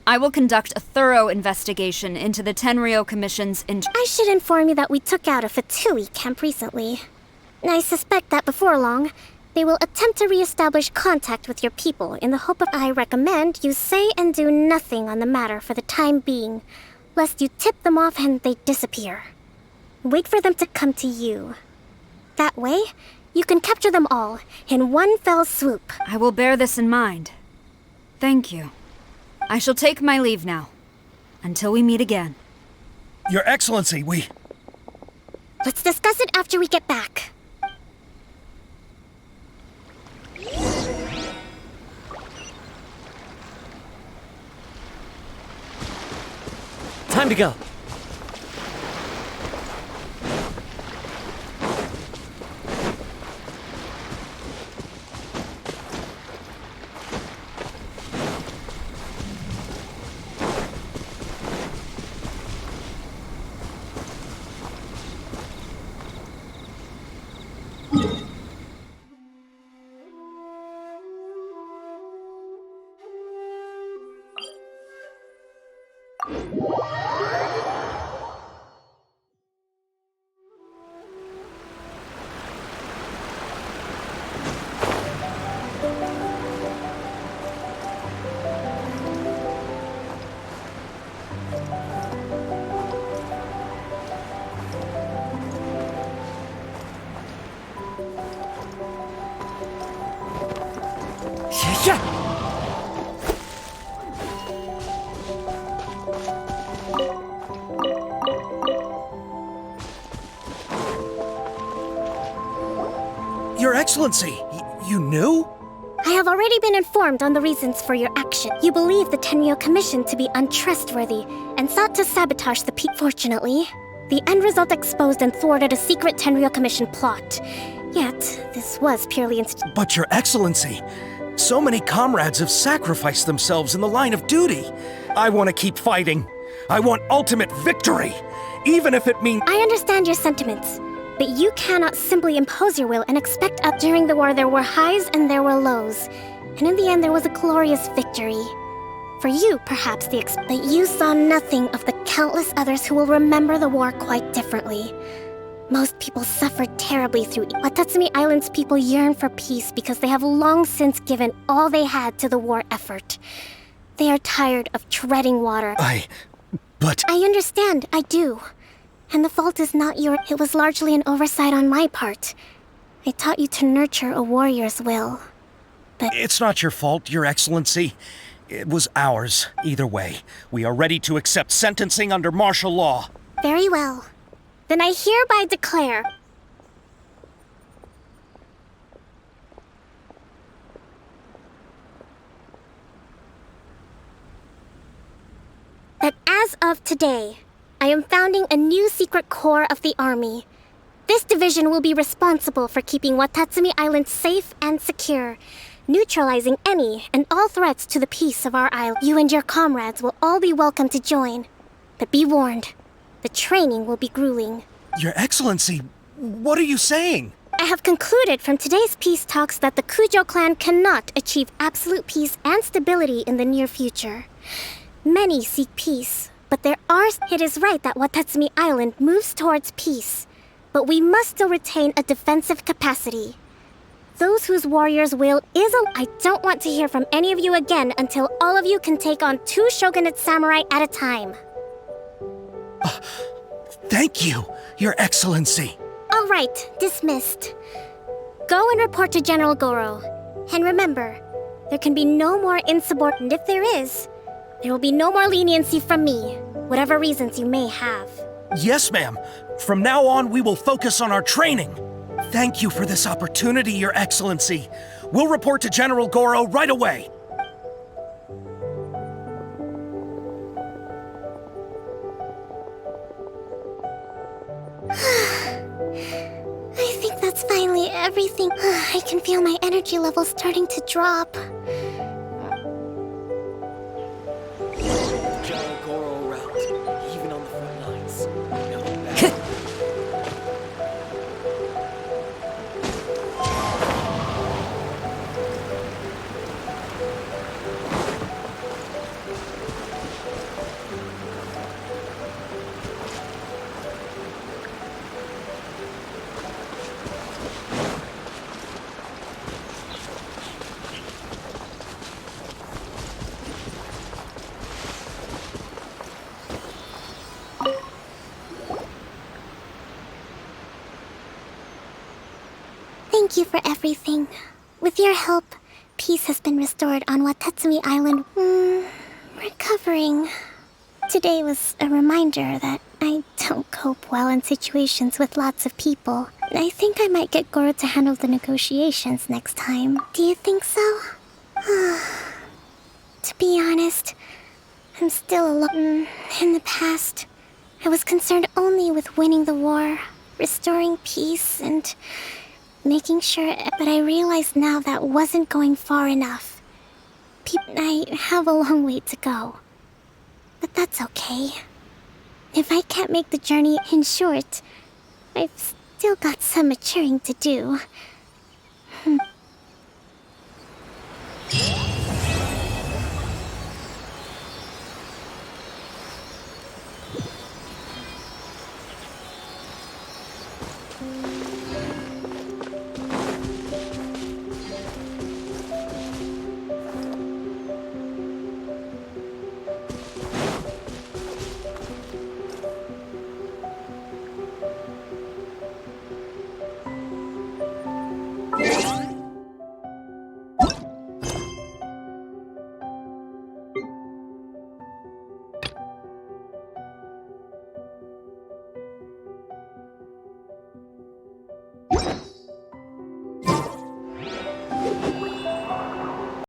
I will conduct a thorough investigation into the Tenryou Commission's I should inform you that we took out a Fatui camp recently. I suspect that before long, they will attempt to re-establish contact with your people in the hope of... I recommend you say and do nothing on the matter for the time being, lest you tip them off and they disappear. Wait for them to come to you. That way, you can capture them all in one fell swoop. I will bear this in mind. Thank you. I shall take my leave now. Until we meet again. Your Excellency, we... Let's discuss it after we get back. Time to go. Excellency, you knew? I have already been informed on the reasons for your action. You believe the Tenryo Commission to be untrustworthy and sought to sabotage the peak. Fortunately, the end result exposed and thwarted a secret Tenryo Commission plot. Yet, this was purely But Your Excellency, so many comrades have sacrificed themselves in the line of duty. I want to keep fighting. I want ultimate victory, even if it means... I understand your sentiments, but you cannot simply impose your will and expect up. During the war there were highs and there were lows, and in the end there was a glorious victory. For you, perhaps but you saw nothing of the countless others who will remember the war quite differently. Most people suffered terribly through Watatsumi Island's people yearn for peace because they have long since given all they had to the war effort. They are tired of treading water. But... I understand, I do. And the fault is not yours. It was largely an oversight on my part. I taught you to nurture a warrior's will. But... It's not your fault, Your Excellency. It was ours, either way. We are ready to accept sentencing under martial law. Very well. Then I hereby declare... that as of today, I am founding a new secret corps of the army. This division will be responsible for keeping Watatsumi Island safe and secure, neutralizing any and all threats to the peace of our island. You and your comrades will all be welcome to join. But be warned, the training will be grueling. Your Excellency, what are you saying? I have concluded from today's peace talks that the Kujo clan cannot achieve absolute peace and stability in the near future. Many seek peace, but it is right that Watatsumi Island moves towards peace, but we must still retain a defensive capacity. Those whose warriors' will is I don't want to hear from any of you again until all of you can take on 2 shogunate samurai at a time. Thank you, Your Excellency. All right, dismissed. Go and report to General Goro. And remember, there can be no more insubordinate. If there is, there will be no more leniency from me, whatever reasons you may have. Yes, ma'am. From now on, we will focus on our training. Thank you for this opportunity, Your Excellency. We'll report to General Goro right away. I think that's finally everything. I can feel my energy levels starting to drop. General Goro route, even on the front lines. Thank you for everything. With your help, peace has been restored on Watatsumi Island. Recovering. Today was a reminder that I don't cope well in situations with lots of people. I think I might get Goro to handle the negotiations next time. Do you think so? To be honest, I'm still alone. In the past, I was concerned only with winning the war, restoring peace, and making sure, but I realize now that wasn't going far enough. I have a long way to go. But that's okay. If I can't make the journey in short, I've still got some maturing to do.